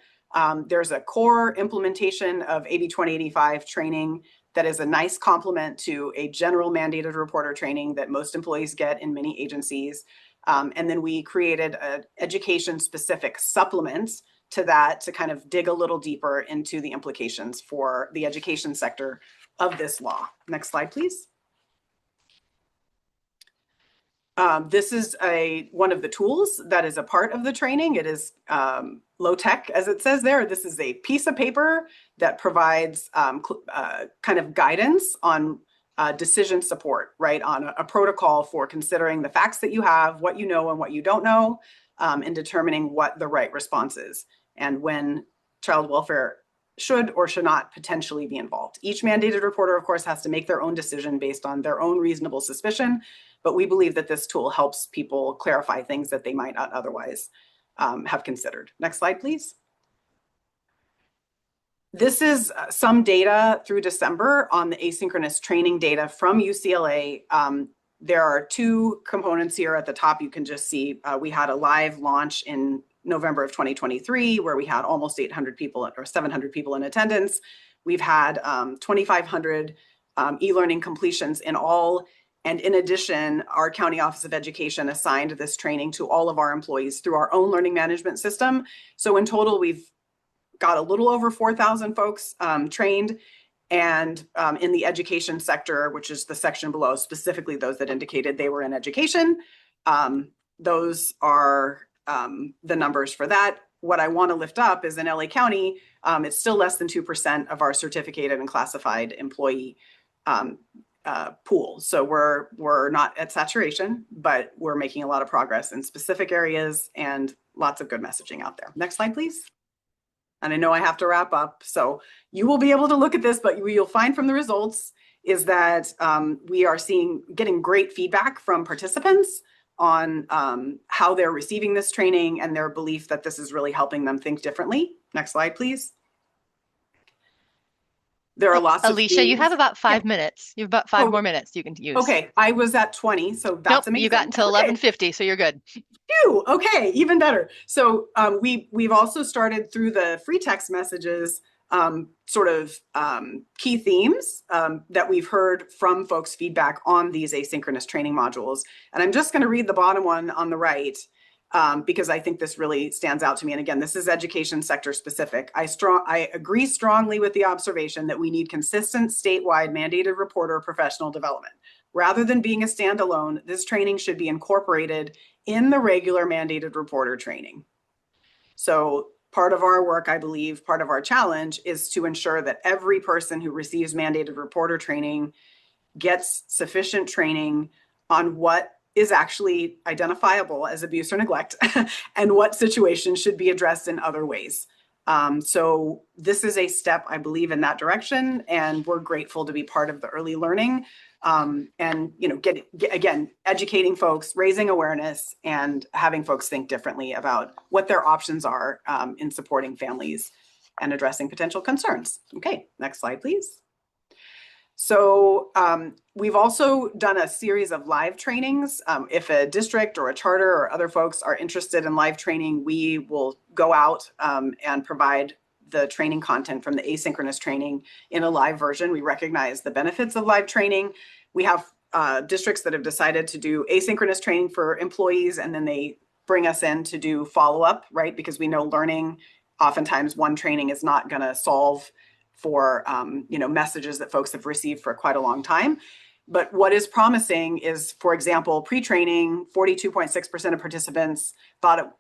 There's a core implementation of 80/20/85 training that is a nice complement to a general mandated reporter training that most employees get in many agencies. And then we created an education-specific supplement to that to kind of dig a little deeper into the implications for the education sector of this law. Next slide, please. This is one of the tools that is a part of the training. It is low tech, as it says there. This is a piece of paper that provides kind of guidance on decision support, right? On a protocol for considering the facts that you have, what you know and what you don't know, and determining what the right response is and when child welfare should or should not potentially be involved. Each mandated reporter, of course, has to make their own decision based on their own reasonable suspicion, but we believe that this tool helps people clarify things that they might not otherwise have considered. Next slide, please. This is some data through December on the asynchronous training data from UCLA. There are two components here at the top. You can just see we had a live launch in November of 2023 where we had almost 800 people or 700 people in attendance. We've had 2,500 e-learning completions in all. And in addition, our County Office of Education assigned this training to all of our employees through our own learning management system. So in total, we've got a little over 4,000 folks trained. And in the education sector, which is the section below, specifically those that indicated they were in education, those are the numbers for that. What I want to lift up is in LA County, it's still less than 2% of our certificated and classified employee pool. So we're not at saturation, but we're making a lot of progress in specific areas and lots of good messaging out there. Next slide, please. And I know I have to wrap up, so you will be able to look at this, but what you'll find from the results is that we are getting great feedback from participants on how they're receiving this training and their belief that this is really helping them think differently. Next slide, please. There are lots of Alicia, you have about 5 minutes. You have about five more minutes you can use. Okay, I was at 20, so that's amazing. You got until 11:50, so you're good. Phew, okay, even better. So we've also started through the free text messages, key themes that we've heard from folks' feedback on these asynchronous training modules. And I'm just going to read the bottom one on the right because I think this really stands out to me. And again, this is education sector specific. I agree strongly with the observation that we need consistent statewide mandated reporter professional development. Rather than being a standalone, this training should be incorporated in the regular mandated reporter training. So part of our work, I believe, part of our challenge is to ensure that every person who receives mandated reporter training gets sufficient training on what is actually identifiable as abuse or neglect and what situations should be addressed in other ways. So this is a step, I believe, in that direction, and we're grateful to be part of the early learning and again, educating folks, raising awareness, and having folks think differently about what their options are in supporting families and addressing potential concerns. Okay, next slide, please. So we've also done a series of live trainings. If a district or a charter or other folks are interested in live training, we will go out and provide the training content from the asynchronous training in a live version. We recognize the benefits of live training. We have districts that have decided to do asynchronous training for employees, and then they bring us in to do follow-up, right? Because we know learning, oftentimes one training is not going to solve for messages that folks have received for quite a long time. But what is promising is, for example, pre-training, 42.6% of participants thought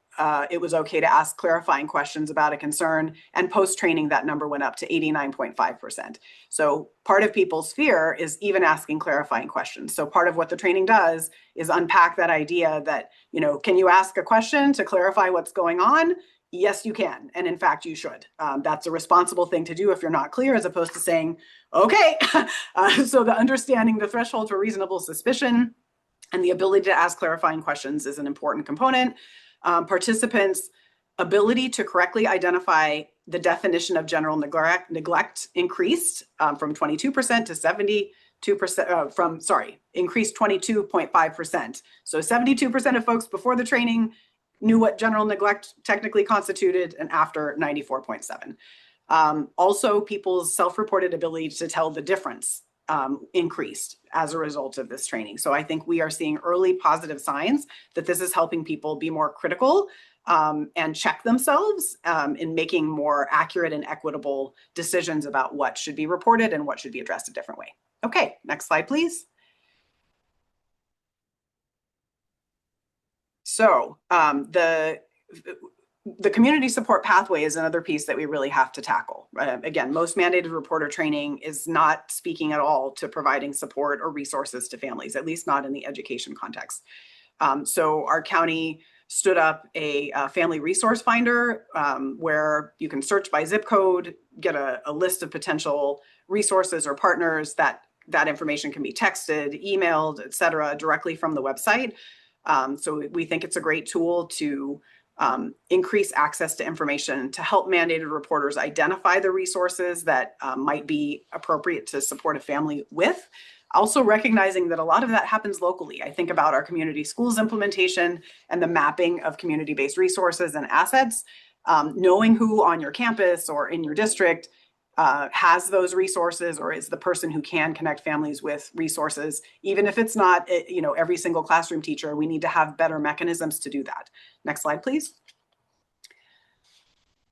it was okay to ask clarifying questions about a concern, and post-training that number went up to 89.5%. So part of people's fear is even asking clarifying questions. So part of what the training does is unpack that idea that, can you ask a question to clarify what's going on? Yes, you can. And in fact, you should. That's a responsible thing to do if you're not clear, as opposed to saying, okay. So the understanding the threshold for reasonable suspicion and the ability to ask clarifying questions is an important component. Participants' ability to correctly identify the definition of general neglect increased from 22% to 72%, increased 22.5%. So 72% of folks before the training knew what general neglect technically constituted, and after 94.7. Also, people's self-reported ability to tell the difference increased as a result of this training. So I think we are seeing early positive signs that this is helping people be more critical and check themselves in making more accurate and equitable decisions about what should be reported and what should be addressed a different way. Okay, next slide, please. So the community support pathway is another piece that we really have to tackle. Again, most mandated reporter training is not speaking at all to providing support or resources to families, at least not in the education context. So our county stood up a family resource finder where you can search by zip code, get a list of potential resources or partners. That information can be texted, emailed, et cetera, directly from the website. So we think it's a great tool to increase access to information, to help mandated reporters identify the resources that might be appropriate to support a family with. Also recognizing that a lot of that happens locally. I think about our community schools implementation and the mapping of community-based resources and assets, knowing who on your campus or in your district has those resources or is the person who can connect families with resources. Even if it's not, every single classroom teacher, we need to have better mechanisms to do that. Next slide, please.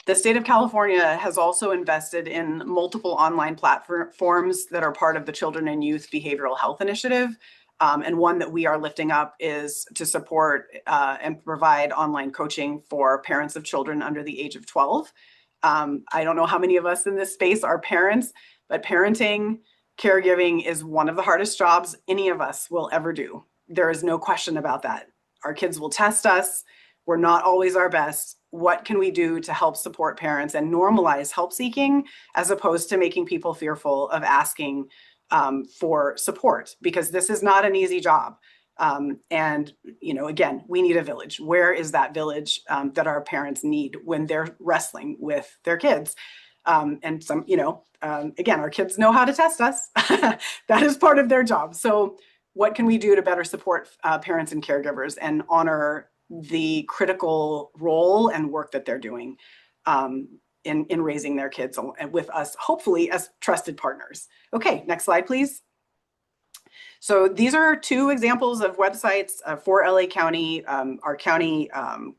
The state of California has also invested in multiple online platforms that are part of the Children and Youth Behavioral Health Initiative. And one that we are lifting up is to support and provide online coaching for parents of children under the age of 12. I don't know how many of us in this space are parents, but parenting, caregiving is one of the hardest jobs any of us will ever do. There is no question about that. Our kids will test us. We're not always our best. What can we do to help support parents and normalize help seeking as opposed to making people fearful of asking for support? Because this is not an easy job. And, again, we need a village. Where is that village that our parents need when they're wrestling with their kids? And some, again, our kids know how to test us. That is part of their job. So what can we do to better support parents and caregivers and honor the critical role and work that they're doing in raising their kids with us, hopefully as trusted partners? Okay, next slide, please. So these are two examples of websites for LA County, our county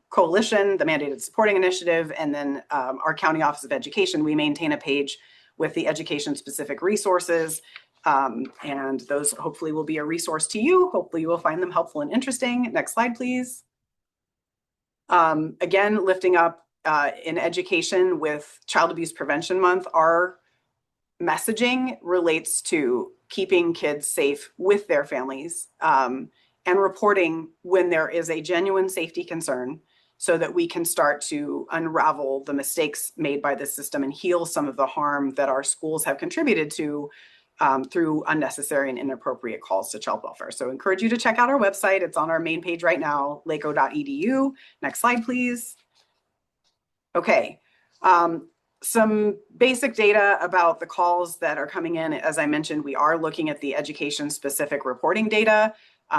coalition, the Mandated Supporting Initiative, and then our County Office of Education. We maintain a page with the education-specific resources, and those hopefully will be a resource to you. Hopefully you will find them helpful and interesting. Next slide, please. Again, lifting up in education with Child Abuse Prevention Month, our messaging relates to keeping kids safe with their families and reporting when there is a genuine safety concern so that we can start to unravel the mistakes made by the system and heal some of the harm that our schools have contributed to through unnecessary and inappropriate calls to child welfare. So encourage you to check out our website. It's on our main page right now, laco.edu. Next slide, please. Okay. Some basic data about the calls that are coming in. As I mentioned, we are looking at the education-specific reporting data.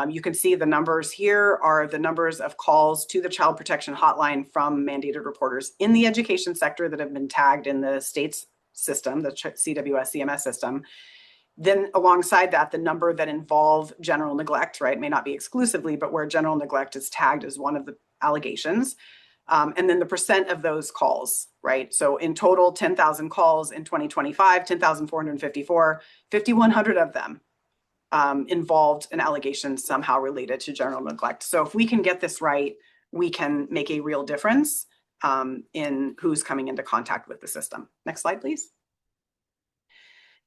You can see the numbers here are the numbers of calls to the Child Protection Hotline from mandated reporters in the education sector that have been tagged in the state's system, the CWS CMS system. Then alongside that, the number that involve general neglect, right, may not be exclusively, but where general neglect is tagged as one of the allegations. And then the percent of those calls, right? So in total, 10,000 calls in 2025, 10,454, 5,100 of them involved an allegation somehow related to general neglect. So if we can get this right, we can make a real difference in who's coming into contact with the system. Next slide, please.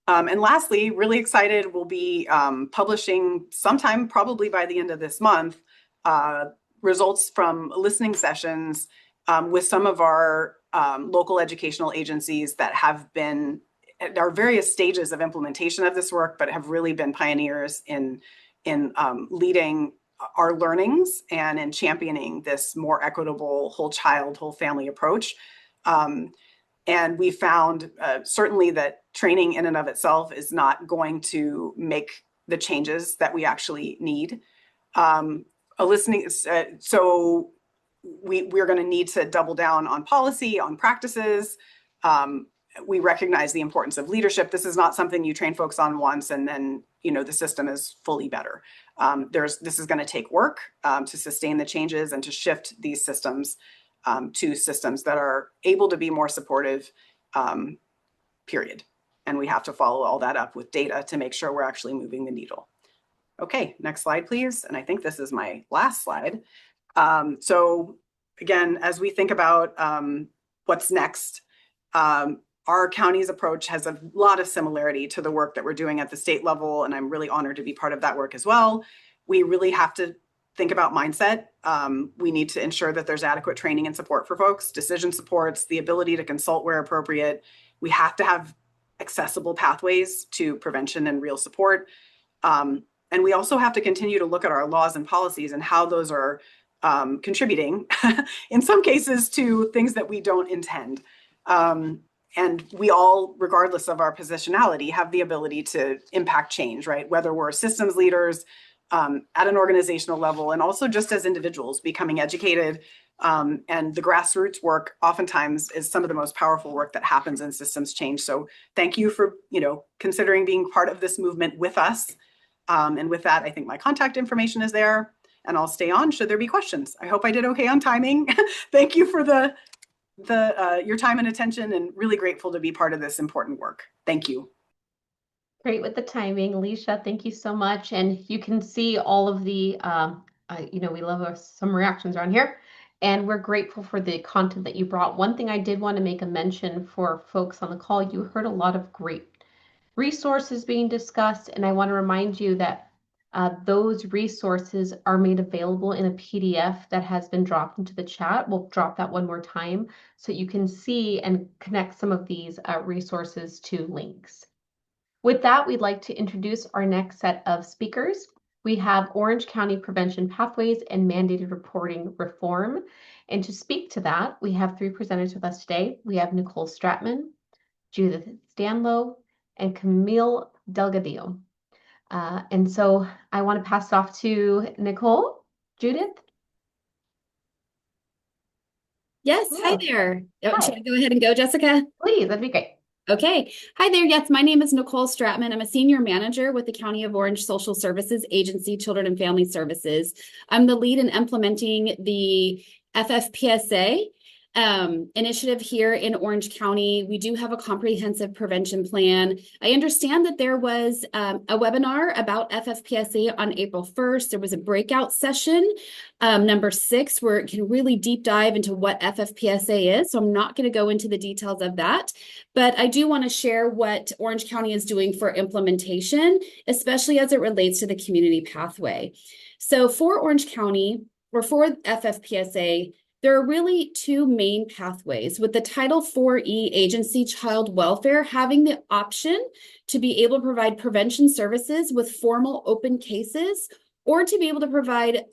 And lastly, really excited, we'll be publishing sometime probably by the end of this month, results from listening sessions with some of our local educational agencies that have been at our various stages of implementation of this work, but have really been pioneers in leading our learnings and in championing this more equitable whole child, whole family approach. And we found certainly that training in and of itself is not going to make the changes that we actually need. So we're going to need to double down on policy, on practices. We recognize the importance of leadership. This is not something you train folks on once and then the system is fully better. This is going to take work to sustain the changes and to shift these systems to systems that are able to be more supportive, period. And we have to follow all that up with data to make sure we're actually moving the needle. Okay, next slide, please. And I think this is my last slide. So again, as we think about what's next, our county's approach has a lot of similarity to the work that we're doing at the state level, and I'm really honored to be part of that work as well. We really have to think about mindset. We need to ensure that there's adequate training and support for folks, decision supports, the ability to consult where appropriate. We have to have accessible pathways to prevention and real support. And we also have to continue to look at our laws and policies and how those are contributing, in some cases, to things that we don't intend. And we all, regardless of our positionality, have the ability to impact change, right? Whether we're systems leaders at an organizational level, and also just as individuals becoming educated. And the grassroots work oftentimes is some of the most powerful work that happens in systems change. So thank you for, considering being part of this movement with us. And with that, I think my contact information is there, and I'll stay on should there be questions. I hope I did okay on timing. Thank you for your time and attention, and really grateful to be part of this important work. Thank you. Great with the timing, Alicia. Thank you so much. And you can see all of the, we love some reactions around here, and we're grateful for the content that you brought. One thing I did want to make a mention for folks on the call, you heard a lot of great resources being discussed, and I want to remind you that those resources are made available in a PDF that has been dropped into the chat. We'll drop that one more time so you can see and connect some of these resources to links. With that, we'd like to introduce our next set of speakers. We have Orange County Prevention Pathways and Mandated Reporting Reform. And to speak to that, we have 3 presenters with us today. We have Nicole Stratman, Judith Stanlow, and Camille Delgadillo. And so I want to pass it off to Nicole. Judith? Yes, hi there. Hi. Should I go ahead and go, Jessica? Please, that'd be great. Okay. Hi there. Yes, my name is Nicole Stratman. I'm a senior manager with the County of Orange Social Services Agency, Children and Family Services. I'm the lead in implementing the FFPSA initiative here in Orange County. We do have a comprehensive prevention plan. I understand that there was a webinar about FFPSA on April 1st. There was a breakout session, number 6, where it can really deep dive into what FFPSA is. So I'm not going to go into the details of that, but I do want to share what Orange County is doing for implementation, especially as it relates to the community pathway. So for Orange County, or for FFPSA, there are really 2 main pathways, with the Title IV-E agency child welfare having the option to be able to provide prevention services with formal open cases, or to be able to provide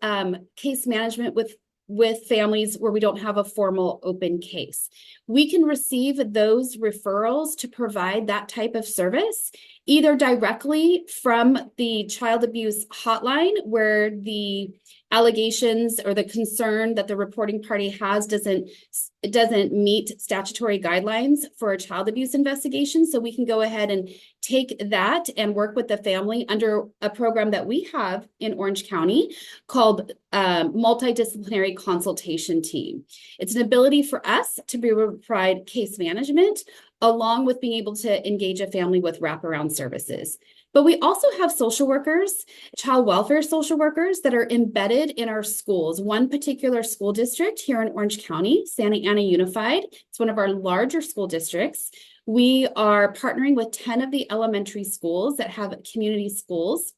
case management with families where we don't have a formal open case. We can receive those referrals to provide that type of service, either directly from the child abuse hotline, where the allegations or the concern that the reporting party has doesn't meet statutory guidelines for a child abuse investigation. So we can go ahead and take that and work with the family under a program that we have in Orange County called Multidisciplinary Consultation Team. It's an ability for us to be able to provide case management, along with being able to engage a family with wraparound services. But we also have social workers, child welfare social workers, that are embedded in our schools. One particular school district here in Orange County, Santa Ana Unified, it's one of our larger school districts. We are partnering with 10 of the elementary schools that have community schools,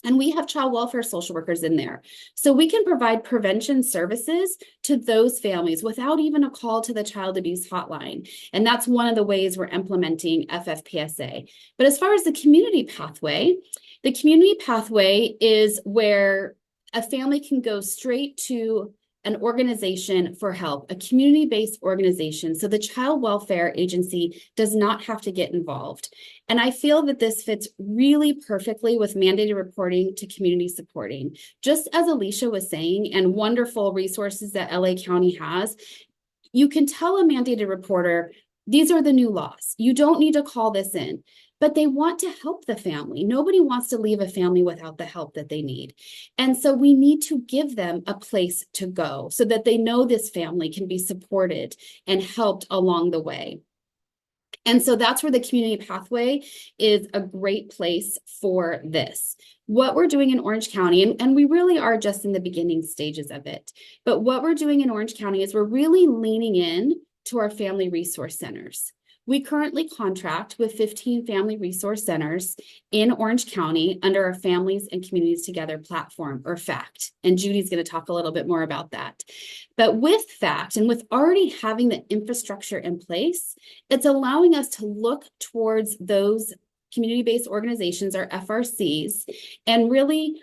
and we have child welfare social workers in there. So we can provide prevention services to those families without even a call to the child abuse hotline. And that's one of the ways we're implementing FFPSA. But as far as the community pathway is where a family can go straight to an organization for help, a community-based organization, so the child welfare agency does not have to get involved. And I feel that this fits really perfectly with mandated reporting to community supporting. Just as Alicia was saying, and wonderful resources that LA County has, you can tell a mandated reporter, these are the new laws. You don't need to call this in. But they want to help the family. Nobody wants to leave a family without the help that they need. And so we need to give them a place to go so that they know this family can be supported and helped along the way. And so that's where the community pathway is a great place for this. What we're doing in Orange County, and we really are just in the beginning stages of it, but what we're doing in Orange County is we're really leaning in to our family resource centers. We currently contract with 15 family resource centers in Orange County under our Families and Communities Together platform, or FACT. And Judy's going to talk a little bit more about that. But with FACT, and with already having the infrastructure in place, it's allowing us to look towards those community-based organizations, or FRCs, and really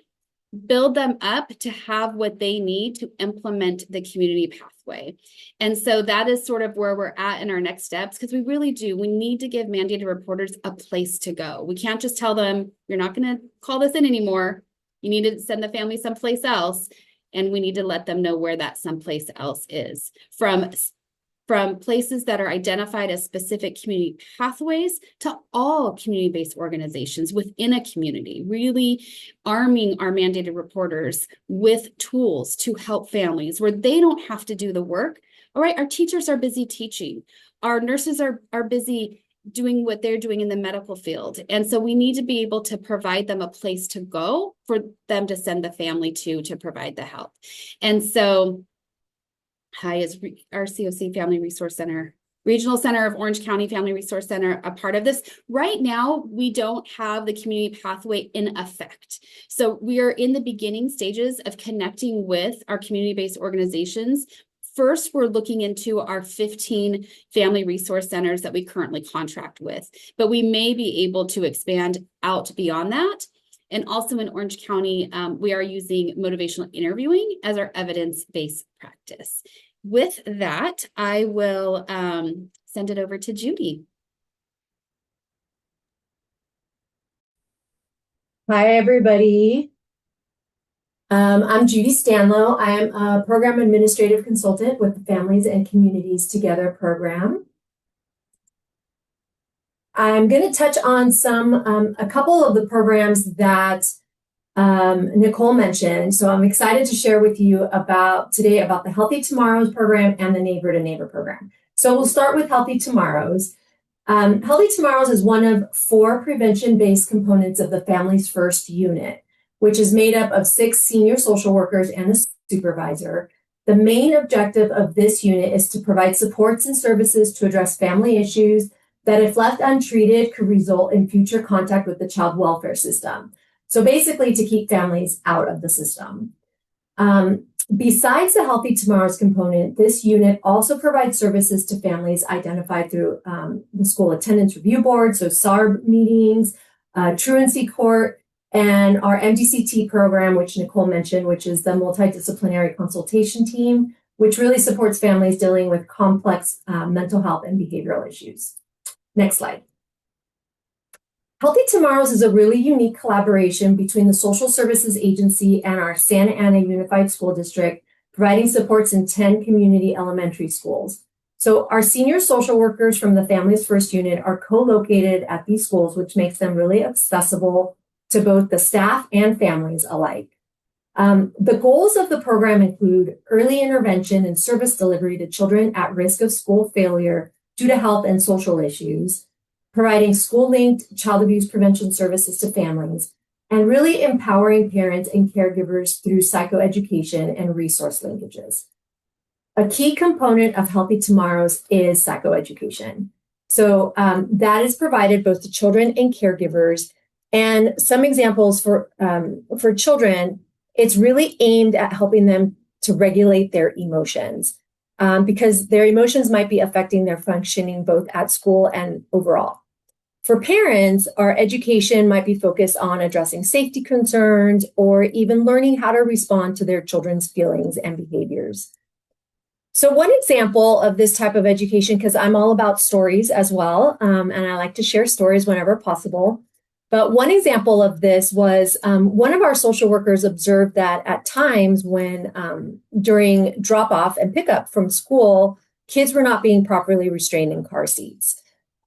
build them up to have what they need to implement the community pathway. pathway. And so that is sort of where we're at in our next steps, because we really do. We need to give mandated reporters a place to go. We can't just tell them, you're not going to call this in anymore. You need to send the family someplace else. And we need to let them know where that someplace else is. From places that are identified as specific community pathways to all community-based organizations within a community, really arming our mandated reporters with tools to help families where they don't have to do the work. All right, our teachers are busy teaching. Our nurses are busy doing what they're doing in the medical field. And so we need to be able to provide them a place to go for them to send the family to provide the help. And so is our COC Family Resource Center, Regional Center of Orange County Family Resource Center, a part of this. Right now, we don't have the community pathway in effect. So we are in the beginning stages of connecting with our community-based organizations. First, we're looking into our 15 family resource centers that we currently contract with, but we may be able to expand out beyond that. And also in Orange County, we are using motivational interviewing as our evidence-based practice. With that, I will send it over to Judy. Hi, everybody. I'm Judy Stanlow. I am a program administrative consultant with the Families and Communities Together program. I'm going to touch on a couple of the programs that Nicole mentioned. So I'm excited to share with you today about the Healthy Tomorrows program and the Neighbor to Neighbor program. So we'll start with Healthy Tomorrows. Healthy Tomorrows is one of 4 prevention-based components of the Families First unit, which is made up of 6 senior social workers and a supervisor. The main objective of this unit is to provide supports and services to address family issues that, if left untreated, could result in future contact with the child welfare system. So basically to keep families out of the system. Besides the Healthy Tomorrows component, this unit also provides services to families identified through the School Attendance Review Board, so SARB meetings, truancy court, and our MDCT program, which Nicole mentioned, which is the multidisciplinary consultation team, which really supports families dealing with complex mental health and behavioral issues. Next slide. Healthy Tomorrows is a really unique collaboration between the Social Services Agency and our Santa Ana Unified School District, providing supports in 10 community elementary schools. So our senior social workers from the Families First unit are co-located at these schools, which makes them really accessible to both the staff and families alike. The goals of the program include early intervention and service delivery to children at risk of school failure due to health and social issues, providing school-linked child abuse prevention services to families, and really empowering parents and caregivers through psychoeducation and resource linkages. A key component of Healthy Tomorrows is psychoeducation. So that is provided both to children and caregivers. And some examples for children, it's really aimed at helping them to regulate their emotions. Because their emotions might be affecting their functioning both at school and overall. For parents, our education might be focused on addressing safety concerns or even learning how to respond to their children's feelings and behaviors. So one example of this type of education, because I'm all about stories as well, and I like to share stories whenever possible. But one example of this was one of our social workers observed that at times when during drop-off and pickup from school, kids were not being properly restrained in car seats.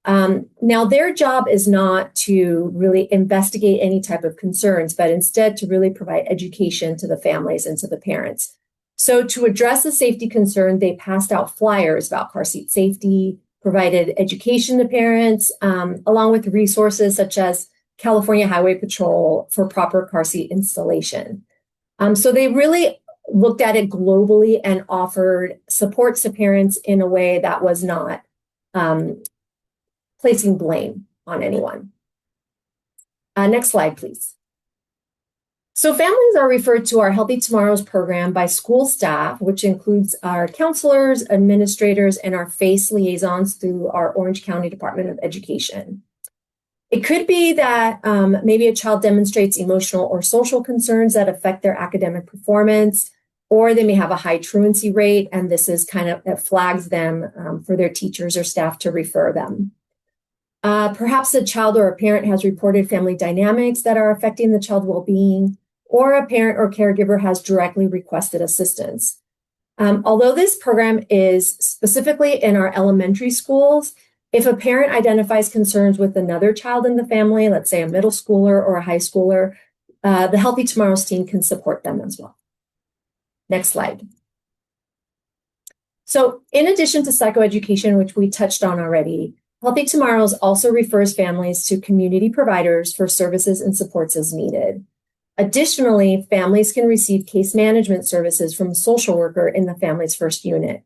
Now, their job is not to really investigate any type of concerns, but instead to really provide education to the families and to the parents. So to address the safety concern, they passed out flyers about car seat safety, provided education to parents, along with resources such as California Highway Patrol for proper car seat installation. So they really looked at it globally and offered supports to parents in a way that was not placing blame on anyone. Next slide, please. So families are referred to our Healthy Tomorrows program by school staff, which includes our counselors, administrators, and our FACE liaisons through our Orange County Department of Education. It could be that maybe a child demonstrates emotional or social concerns that affect their academic performance. or they may have a high truancy rate, and this is it flags them for their teachers or staff to refer them. Perhaps a child or a parent has reported family dynamics that are affecting the child's well-being, or a parent or caregiver has directly requested assistance. Although this program is specifically in our elementary schools, if a parent identifies concerns with another child in the family, let's say a middle schooler or a high schooler, the Healthy Tomorrows team can support them as well. Next slide. So in addition to psychoeducation, which we touched on already, Healthy Tomorrows also refers families to community providers for services and supports as needed. Additionally, families can receive case management services from a social worker in the family's first unit.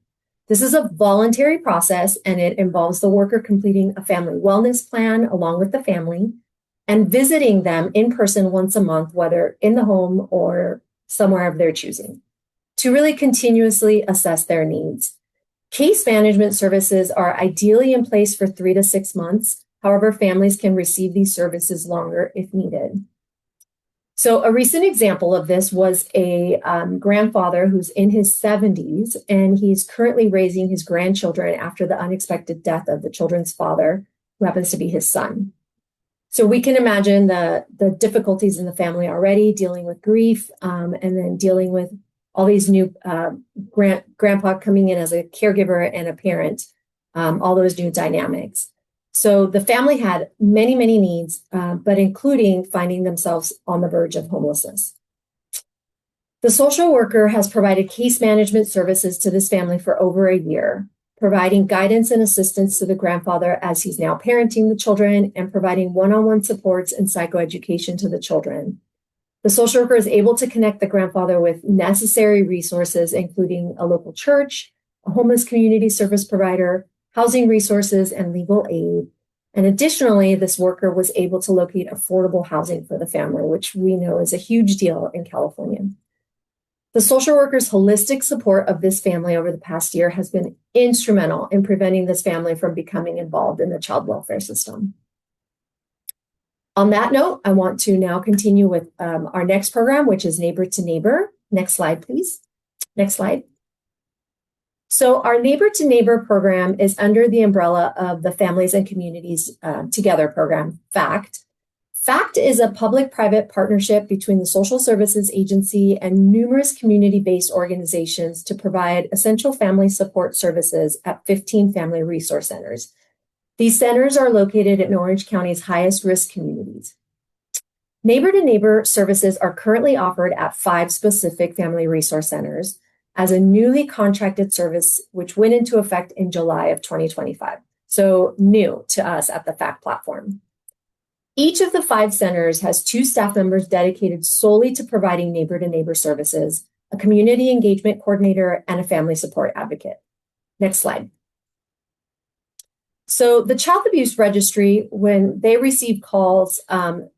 This is a voluntary process, and it involves the worker completing a family wellness plan along with the family and visiting them in person once a month, whether in the home or somewhere of their choosing, to really continuously assess their needs. Case management services are ideally in place for 3 to 6 months. However, families can receive these services longer if needed. So a recent example of this was a grandfather who's in his 70s, and he's currently raising his grandchildren after the unexpected death of the children's father, who happens to be his son. So we can imagine the difficulties in the family already, dealing with grief, and then dealing with all these new grandpa coming in as a caregiver and a parent, all those new dynamics. So the family had many, many needs, but including finding themselves on the verge of homelessness. The social worker has provided case management services to this family for over a year, providing guidance and assistance to the grandfather as he's now parenting the children and providing one-on-one supports and psychoeducation to the children. The social worker is able to connect the grandfather with necessary resources, including a local church, a homeless community service provider, housing resources, and legal aid. And additionally, this worker was able to locate affordable housing for the family, which we know is a huge deal in California. The social worker's holistic support of this family over the past year has been instrumental in preventing this family from becoming involved in the child welfare system. On that note, I want to now continue with our next program, which is Neighbor to Neighbor. Next slide, please. Next slide. So our Neighbor to Neighbor program is under the umbrella of the Families and Communities Together program, FACT. FACT is a public-private partnership between the Social Services Agency and numerous community-based organizations to provide essential family support services at 15 family resource centers. These centers are located in Orange County's highest risk communities. Neighbor to Neighbor services are currently offered at 5 specific family resource centers as a newly contracted service, which went into effect in July of 2025. So new to us at the FACT platform. Each of the 5 centers has 2 staff members dedicated solely to providing neighbor to neighbor services, a community engagement coordinator, and a family support advocate. Next slide. So the Child Abuse Registry, when they receive calls and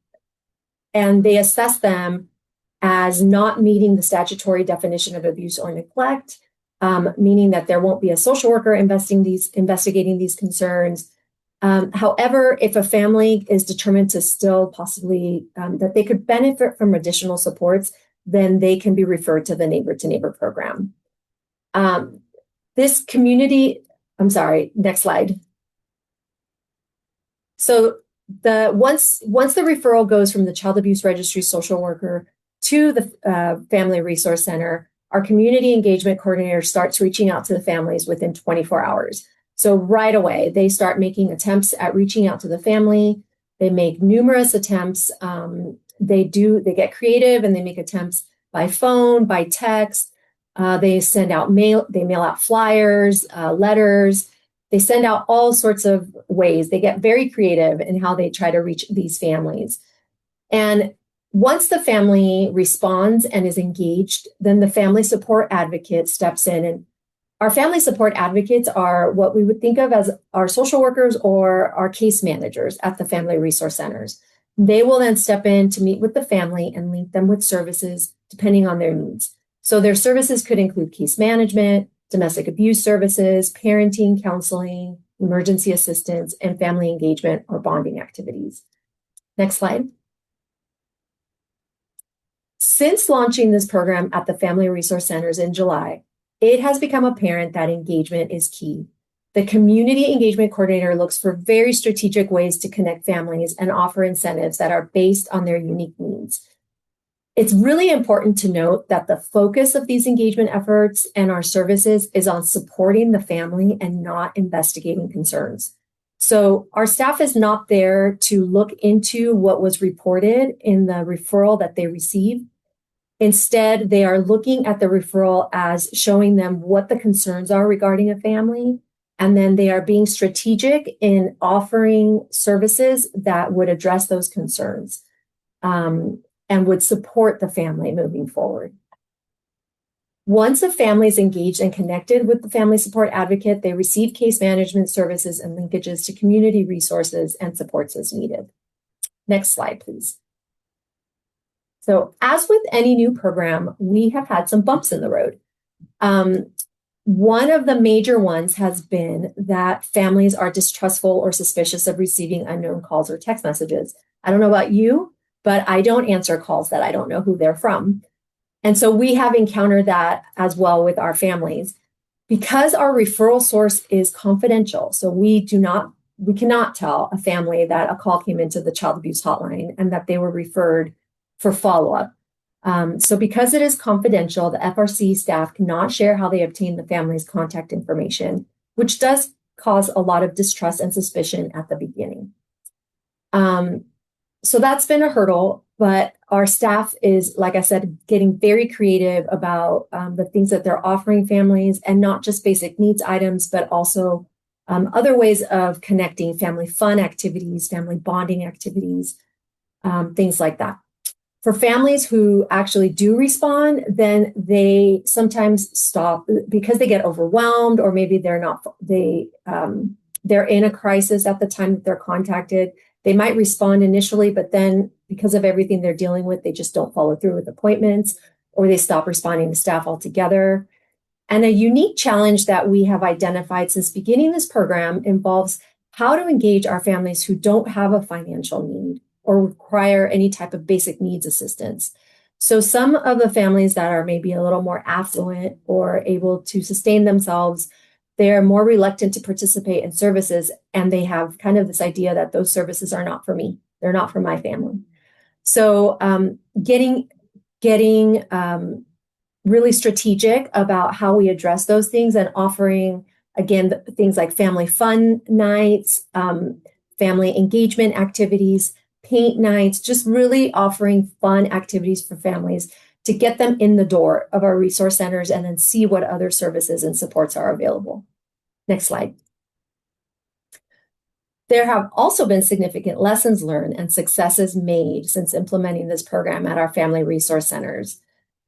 they assess them as not meeting the statutory definition of abuse or neglect, meaning that there won't be a social worker investigating these concerns. However, if a family is determined to still possibly that they could benefit from additional supports, then they can be referred to the Neighbor to Neighbor program. This community, I'm sorry, next slide. So once the referral goes from the Child Abuse Registry social worker to the Family Resource Center, our community engagement coordinator starts reaching out to the families within 24 hours. So right away, they start making attempts at reaching out to the family. They make numerous attempts. They get creative and they make attempts by phone, by text. They mail out flyers, letters. They send out all sorts of ways. They get very creative in how they try to reach these families. And once the family responds and is engaged, then the family support advocate steps in. And our family support advocates are what we would think of as our social workers or our case managers at the family resource centers. They will then step in to meet with the family and link them with services depending on their needs. So their services could include case management, domestic abuse services, parenting, counseling, emergency assistance, and family engagement or bonding activities. Next slide. Since launching this program at the Family Resource Centers in July, it has become apparent that engagement is key. The Community Engagement Coordinator looks for very strategic ways to connect families and offer incentives that are based on their unique needs. It's really important to note that the focus of these engagement efforts and our services is on supporting the family and not investigating concerns. So our staff is not there to look into what was reported in the referral that they received. Instead, they are looking at the referral as showing them what the concerns are regarding a family, and then they are being strategic in offering services that would address those concerns. And would support the family moving forward. Once a family is engaged and connected with the family support advocate, they receive case management services and linkages to community resources and supports as needed. Next slide, please. So as with any new program, we have had some bumps in the road. One of the major ones has been that families are distrustful or suspicious of receiving unknown calls or text messages. I don't know about you, but I don't answer calls that I don't know who they're from. And so we have encountered that as well with our families. Because our referral source is confidential, so we cannot tell a family that a call came into the child abuse hotline and that they were referred for follow-up. So because it is confidential, the FRC staff cannot share how they obtain the family's contact information, which does cause a lot of distrust and suspicion at the beginning. So that's been a hurdle, but our staff is, like I said, getting very creative about the things that they're offering families, and not just basic needs items, but also other ways of connecting, family fun activities, family bonding activities, things like that. For families who actually do respond, then they sometimes stop because they get overwhelmed, or maybe they're in a crisis at the time that they're contacted. They might respond initially, but then because of everything they're dealing with, they just don't follow through with appointments, or they stop responding to staff altogether. And a unique challenge that we have identified since beginning this program involves how to engage our families who don't have a financial need or require any type of basic needs assistance. So some of the families that are maybe a little more affluent or able to sustain themselves, they're more reluctant to participate in services, and they have kind of this idea that those services are not for me. They're not for my family. So getting really strategic about how we address those things, and offering, again, things like family fun nights, family engagement activities, paint nights, just really offering fun activities for families to get them in the door of our resource centers, and then see what other services and supports are available. Next slide. There have also been significant lessons learned and successes made since implementing this program at our family resource centers.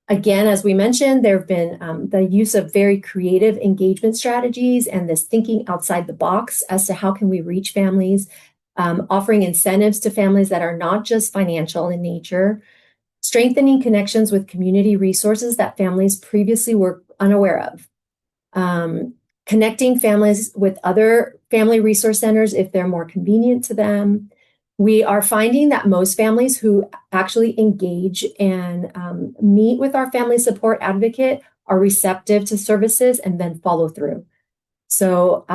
Again, as we mentioned, there have been the use of very creative engagement strategies and this thinking outside the box as to how can we reach families, offering incentives to families that are not just financial in nature, strengthening connections with community resources that families previously were unaware of, connecting families with other family resource centers if they're more convenient to them. We are finding that most families who actually engage and meet with our family support advocate are receptive to services and then follow through. So,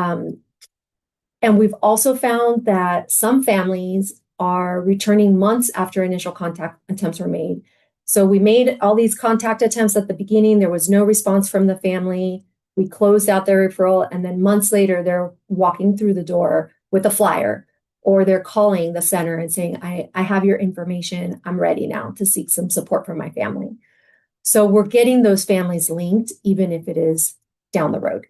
and we've also found that some families are returning months after initial contact attempts were made. So we made all these contact attempts at the beginning. There was no response from the family. We closed out their referral, and then months later, they're walking through the door with a flyer, or they're calling the center and saying, I have your information. I'm ready now to seek some support from my family. So we're getting those families linked, even if it is down the road.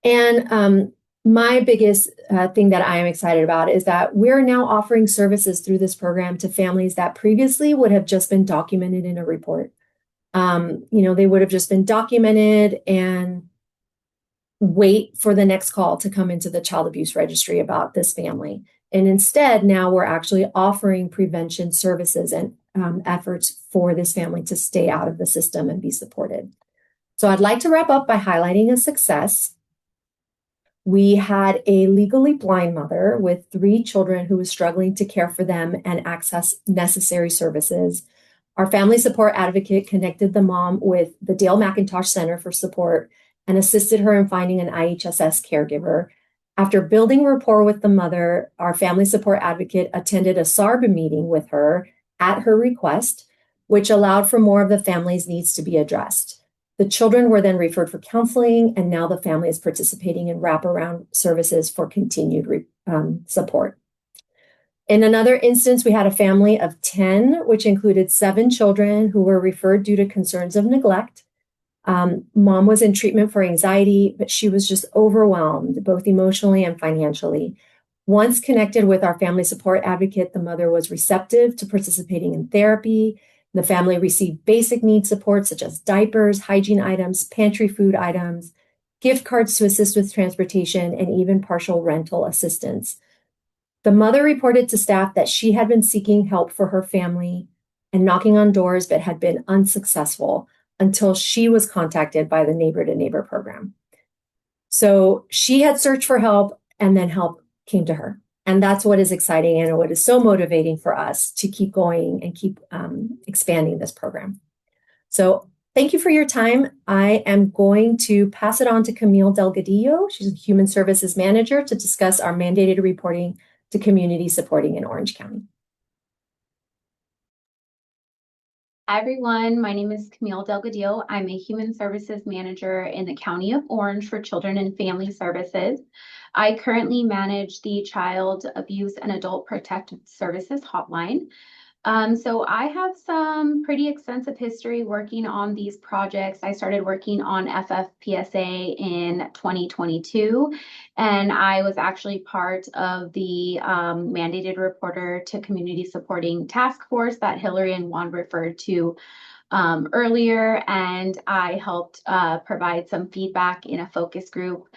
And my biggest thing that I am excited about is that we're now offering services through this program to families that previously would have just been documented in a report. They would have just been documented and wait for the next call to come into the child abuse registry about this family. And instead, now we're actually offering prevention services and efforts for this family to stay out of the system and be supported. So I'd like to wrap up by highlighting a success. We had a legally blind mother with 3 children who was struggling to care for them and access necessary services. Our family support advocate connected the mom with the Dale McIntosh Center for Support and assisted her in finding an IHSS caregiver. After building rapport with the mother, our family support advocate attended a SARB meeting with her at her request, which allowed for more of the family's needs to be addressed. The children were then referred for counseling, and now the family is participating in wraparound services for continued support. In another instance, we had a family of 10, which included 7 children who were referred due to concerns of neglect. Mom was in treatment for anxiety, but she was just overwhelmed, both emotionally and financially. Once connected with our family support advocate, the mother was receptive to participating in therapy. The family received basic needs support such as diapers, hygiene items, pantry food items, gift cards to assist with transportation, and even partial rental assistance. The mother reported to staff that she had been seeking help for her family and knocking on doors, but had been unsuccessful until she was contacted by the Neighbor to Neighbor program. So she had searched for help, and then help came to her. And that's what is exciting and what is so motivating for us to keep going and keep expanding this program. So thank you for your time. I am going to pass it on to Camille Delgadillo. She's a Human Services Manager to discuss our mandated reporting to community supporting in Orange County. Hi everyone, my name is Camille Delgadillo. I'm a Human Services Manager in the County of Orange for Children and Family Services. I currently manage the Child Abuse and Adult Protective Services Hotline. So I have some pretty extensive history working on these projects. I started working on FFPSA in 2022, and I was actually part of the mandated reporter to community supporting task force that Hillary and Juan referred to earlier, and I helped provide some feedback in a focus group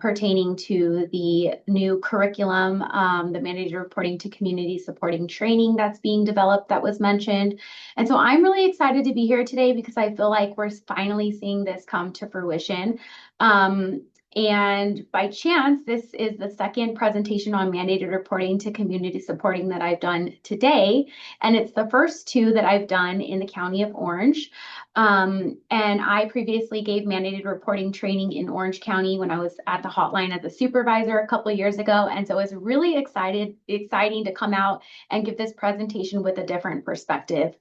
pertaining to the new curriculum, the mandated reporting to community supporting training that's being developed that was mentioned. And so I'm really excited to be here today because I feel like we're finally seeing this come to fruition. And by chance, this is the second presentation on mandated reporting to community supporting that I've done today. And it's the first 2 that I've done in the County of Orange. And I previously gave mandated reporting training in Orange County when I was at the hotline as a supervisor a couple of years ago. And so it's really exciting to come out and give this presentation with a different perspective.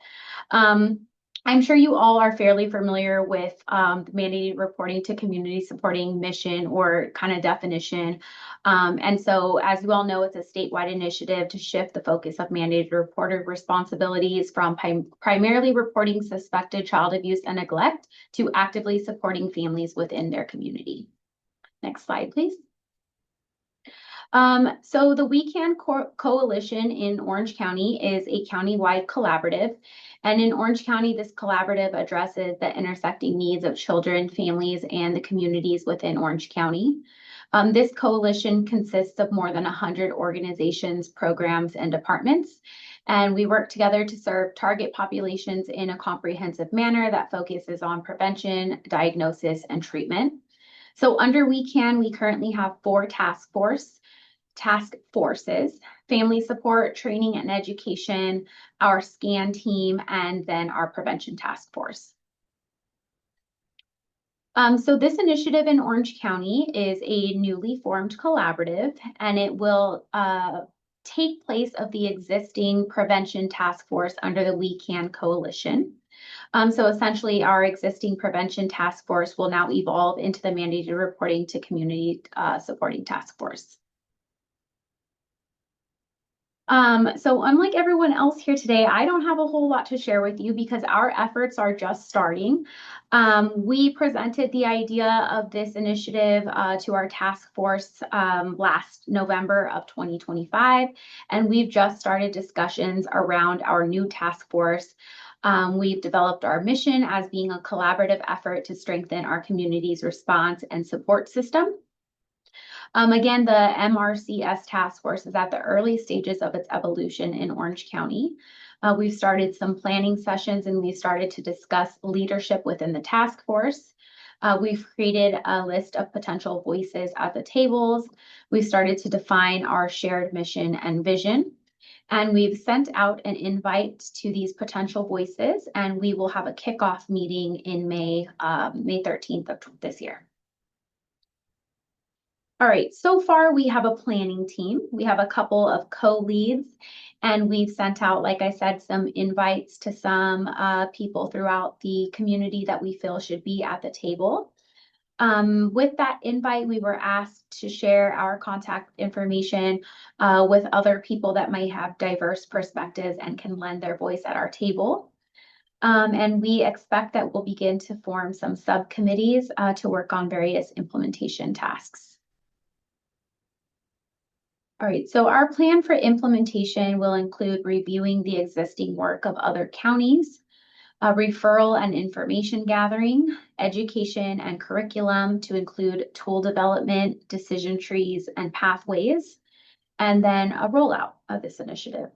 I'm sure you all are fairly familiar with the mandated reporting to community supporting mission or kind of definition. And so, as you all know, it's a statewide initiative to shift the focus of mandated reporter responsibilities from primarily reporting suspected child abuse and neglect to actively supporting families within their community. Next slide, please. So the We Can Coalition in Orange County is a countywide collaborative. And in Orange County, this collaborative addresses the intersecting needs of children, families, and the communities within Orange County. This coalition consists of more than 100 organizations, programs, and departments. And we work together to serve target populations in a comprehensive manner that focuses on prevention, diagnosis, and treatment. So under We Can, we currently have 4 task forces: family support, training and education, our SCAN team, and then our prevention task force. So this initiative in Orange County is a newly formed collaborative, and it will take place of the existing prevention task force under the We Can Coalition. So essentially, our existing prevention task force will now evolve into the mandated reporting to community supporting task force. So unlike everyone else here today, I don't have a whole lot to share with you because our efforts are just starting. We presented the idea of this initiative to our task force last November of 2025, and we've just started discussions around our new task force. We've developed our mission as being a collaborative effort to strengthen our community's response and support system. Again, the MRCS task force is at the early stages of its evolution in Orange County. We've started some planning sessions and we've started to discuss leadership within the task force. We've created a list of potential voices at the tables. We've started to define our shared mission and vision. And we've sent out an invite to these potential voices, and we will have a kickoff meeting in May 13th of this year. All right, so far we have a planning team. We have a couple of co-leads, and we've sent out, like I said, some invites to some people throughout the community that we feel should be at the table. With that invite, we were asked to share our contact information with other people that might have diverse perspectives and can lend their voice at our table. And we expect that we'll begin to form some subcommittees to work on various implementation tasks. All right, so our plan for implementation will include reviewing the existing work of other counties, referral and information gathering, education and curriculum to include tool development, decision trees, and pathways, and then a rollout of this initiative.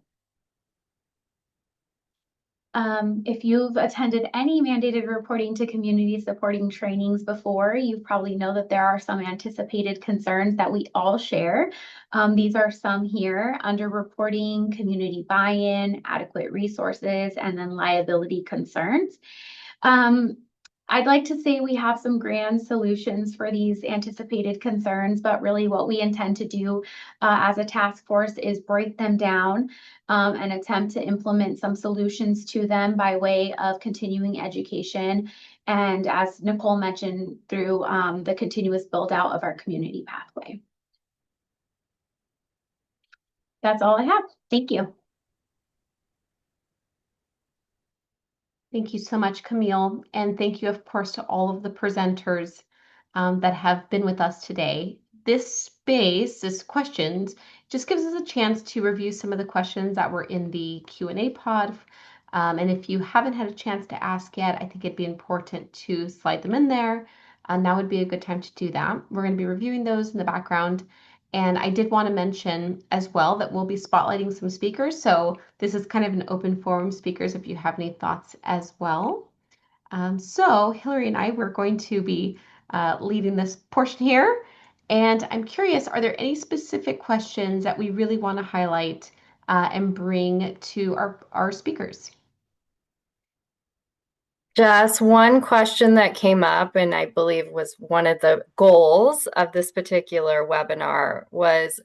If you've attended any mandated reporting to community supporting trainings before, you probably know that there are some anticipated concerns that we all share. These are some here: under reporting, community buy-in, adequate resources, and then liability concerns. I'd like to say we have some grand solutions for these anticipated concerns, but really what we intend to do as a task force is break them down and attempt to implement some solutions to them by way of continuing education. And as Nicole mentioned, through the continuous build out of our community pathway. That's all I have. Thank you. Thank you so much, Camille. And thank you, of course, to all of the presenters that have been with us today. This space, this questions, just gives us a chance to review some of the questions that were in the Q&A pod. And if you haven't had a chance to ask yet, I think it'd be important to slide them in there. Now would be a good time to do that. We're going to be reviewing those in the background. And I did want to mention as well that we'll be spotlighting some speakers. So this is kind of an open forum, speakers, if you have any thoughts as well. So Hillary and I, we're going to be leading this portion here. And I'm curious, are there any specific questions that we really want to highlight and bring to our speakers? Just one question that came up, and I believe was one of the goals of this particular webinar, was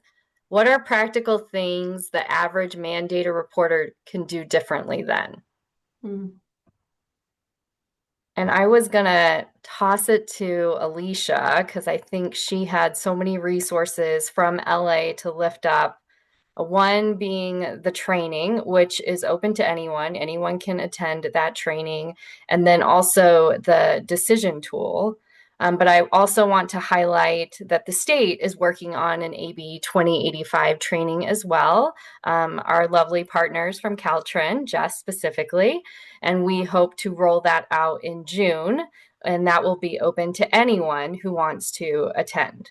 what are practical things the average mandated reporter can do differently then? And I was going to toss it to Alicia because I think she had so many resources from LA to lift up. One being the training, which is open to anyone. Anyone can attend that training. And then also the decision tool. But I also want to highlight that the state is working on an AB 2085 training as well. Our lovely partners from CalTrin, Jess specifically. And we hope to roll that out in June. And that will be open to anyone who wants to attend.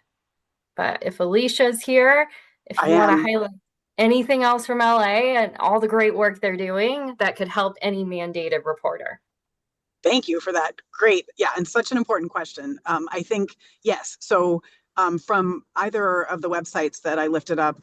But if Alicia's here, if you want to highlight anything else from LA and all the great work they're doing that could help any mandated reporter. Thank you for that. Great. Yeah, and such an important question. I think, yes. So from either of the websites that I lifted up,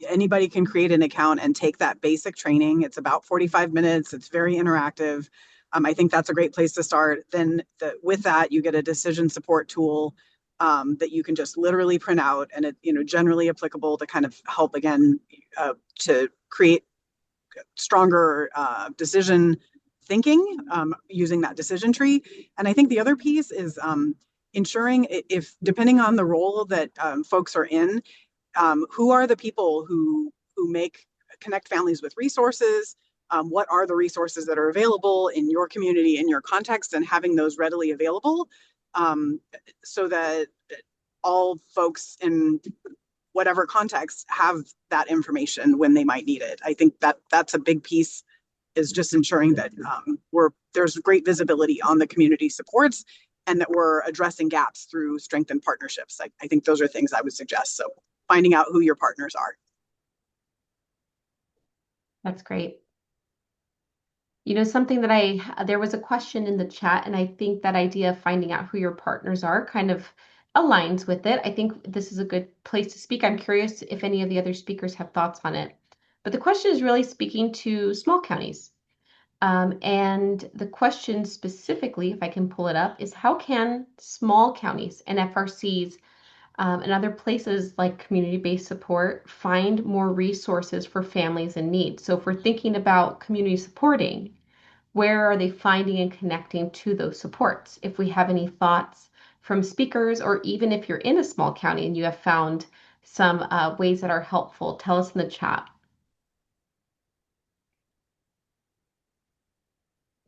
anybody can create an account and take that basic training. It's about 45 minutes. It's very interactive. I think that's a great place to start. Then with that, you get a decision support tool that you can just literally print out, and it, generally applicable to kind of help again to create stronger decision thinking using that decision tree. And I think the other piece is ensuring, if depending on the role that folks are in, who are the people who connect families with resources. What are the resources that are available in your community, in your context, and having those readily available so that all folks in whatever context have that information when they might need it. I think that's a big piece, is just ensuring that there's great visibility on the community supports and that we're addressing gaps through strengthened partnerships. I think those are things I would suggest. So finding out who your partners are. That's great. Something that there was a question in the chat, and I think that idea of finding out who your partners are kind of aligns with it. I think this is a good place to speak. I'm curious if any of the other speakers have thoughts on it. But the question is really speaking to small counties. And the question specifically, if I can pull it up, is how can small counties and FRCs and other places like community-based support find more resources for families in need? So if we're thinking about community supporting, where are they finding and connecting to those supports? If we have any thoughts from speakers, or even if you're in a small county and you have found some ways that are helpful, tell us in the chat.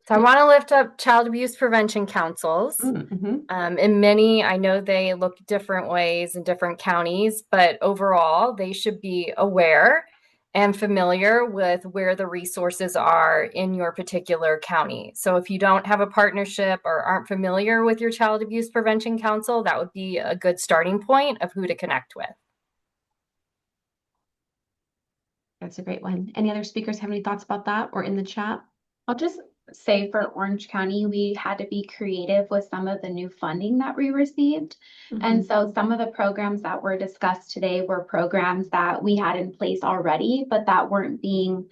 So I want to lift up child abuse prevention councils. In many, I know they look different ways in different counties, but overall, they should be aware and familiar with where the resources are in your particular county. So if you don't have a partnership or aren't familiar with your child abuse prevention council, that would be a good starting point of who to connect with. That's a great one. Any other speakers have any thoughts about that or in the chat? I'll just say for Orange County, we had to be creative with some of the new funding that we received. And so some of the programs that were discussed today were programs that we had in place already, but that weren't being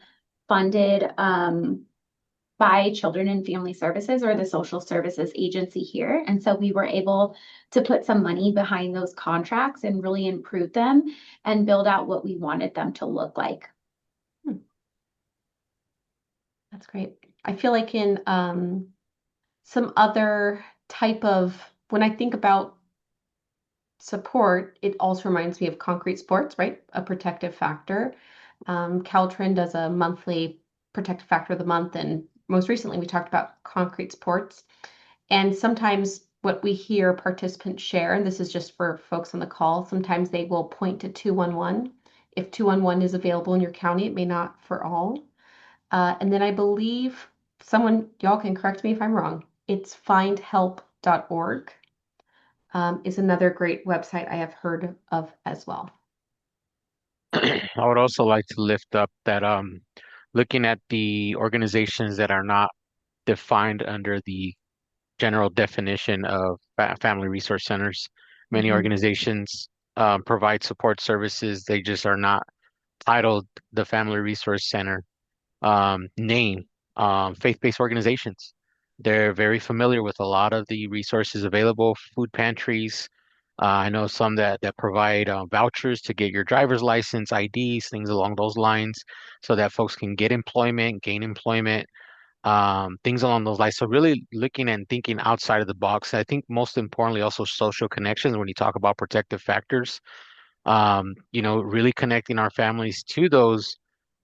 funded by Children and Family Services or the Social Services Agency here. And so we were able to put some money behind those contracts and really improve them and build out what we wanted them to look like. That's great. I feel like in some other type of, when I think about support, it also reminds me of concrete sports, right? A protective factor. CalTrin does a monthly protective factor of the month, and most recently we talked about concrete sports. And sometimes what we hear participants share, and this is just for folks on the call, sometimes they will point to 211. If 211 is available in your county, it may not for all. And then I believe y'all can correct me if I'm wrong, it's findhelp.org is another great website I have heard of as well. I would also like to lift up that looking at the organizations that are not defined under the general definition of family resource centers. Many organizations provide support services. They just are not titled the Family Resource Center name. Faith-based organizations. They're very familiar with a lot of the resources available, food pantries. I know some that provide vouchers to get your driver's license, IDs, things along those lines, so that folks can get employment, gain employment, things along those lines. So really looking and thinking outside of the box. I think most importantly also social connections when you talk about protective factors. Really connecting our families to those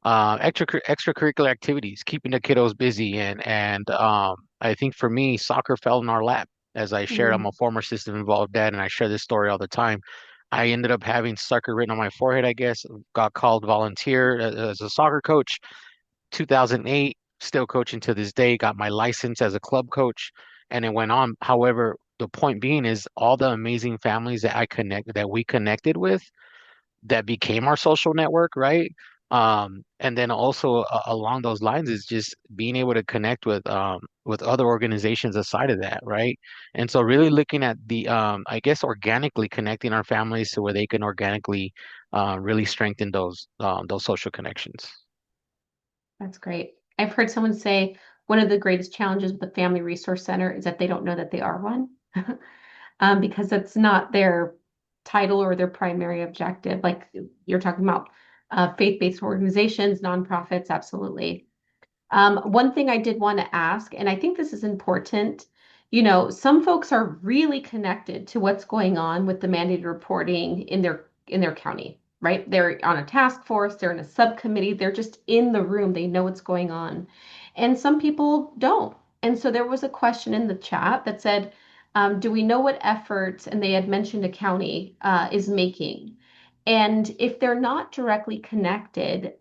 extracurricular activities, keeping the kiddos busy, and I think for me, soccer fell in our lap. As I shared, I'm a former system involved dad, and I share this story all the time. I ended up having soccer written on my forehead, I guess. Got called volunteer as a soccer coach, 2008, still coaching to this day. Got my license as a club coach, and it went on. However, the point being is all the amazing families that we connected with that became our social network, right? And then also along those lines is just being able to connect with other organizations aside of that, right? And so really looking at the I guess organically connecting our families to where they can organically really strengthen those social connections. That's great. I've heard someone say one of the greatest challenges with the Family Resource Center is that they don't know that they are one because that's not their title or their primary objective. Like you're talking about faith-based organizations, nonprofits, absolutely. One thing I did want to ask, and I think this is important, some folks are really connected to what's going on with the mandated reporting in their county, right? They're on a task force, they're in a subcommittee, they're just in the room, they know what's going on. And some people don't. And so there was a question in the chat that said, do we know what efforts, and they had mentioned a county is making? And if they're not directly connected,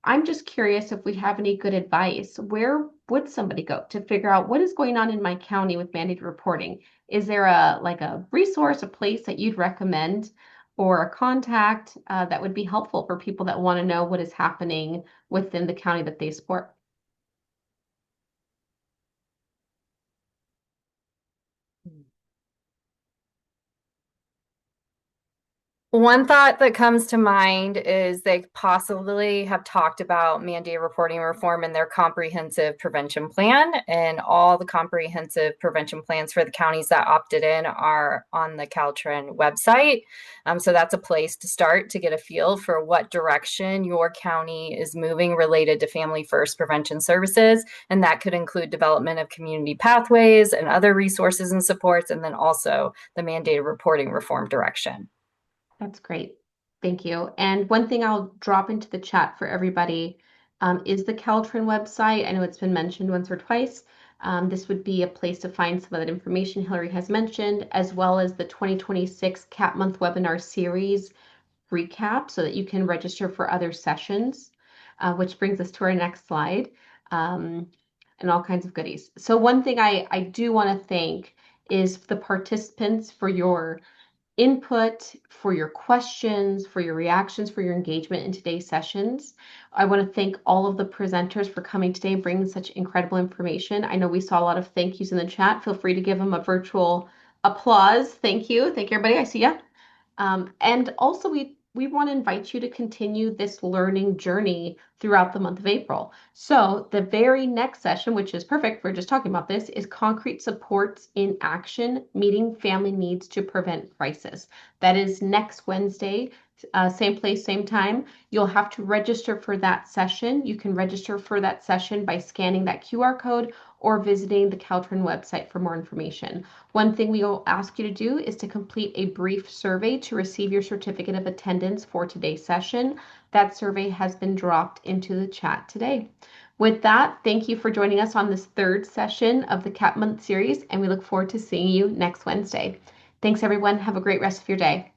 I'm just curious if we have any good advice. Where would somebody go to figure out what is going on in my county with mandated reporting? Is there a resource, a place that you'd recommend or a contact that would be helpful for people that want to know what is happening within the county that they support? One thought that comes to mind is they possibly have talked about mandate reporting reform in their comprehensive prevention plan, and all the comprehensive prevention plans for the counties that opted in are on the CalTrin website. So that's a place to start to get a feel for what direction your county is moving related to family first prevention services. And that could include development of community pathways and other resources and supports, and then also the mandated reporting reform direction. That's great. Thank you. And one thing I'll drop into the chat for everybody is the CalTrin website. I know it's been mentioned once or twice. This would be a place to find some of that information Hillary has mentioned, as well as the 2026 CAP Month webinar series recap so that you can register for other sessions, which brings us to our next slide, and all kinds of goodies. So one thing I do want to thank is the participants for your input, for your questions, for your reactions, for your engagement in today's sessions. I want to thank all of the presenters for coming today and bringing such incredible information. I know we saw a lot of thank yous in the chat. Feel free to give them a virtual applause. Thank you. Thank you, everybody. I see ya. And also, we want to invite you to continue this learning journey throughout the month of April. So the very next session, which is perfect, we're just talking about this, is Concrete Supports in Action, Meeting Family Needs to Prevent Crisis. That is next Wednesday, same place, same time. You'll have to register for that session. You can register for that session by scanning that QR code or visiting the CalTrin website for more information. One thing we will ask you to do is to complete a brief survey to receive your certificate of attendance for today's session. That survey has been dropped into the chat today. With that, thank you for joining us on this third session of the CAP Month series, and we look forward to seeing you next Wednesday. Thanks, everyone. Have a great rest of your day.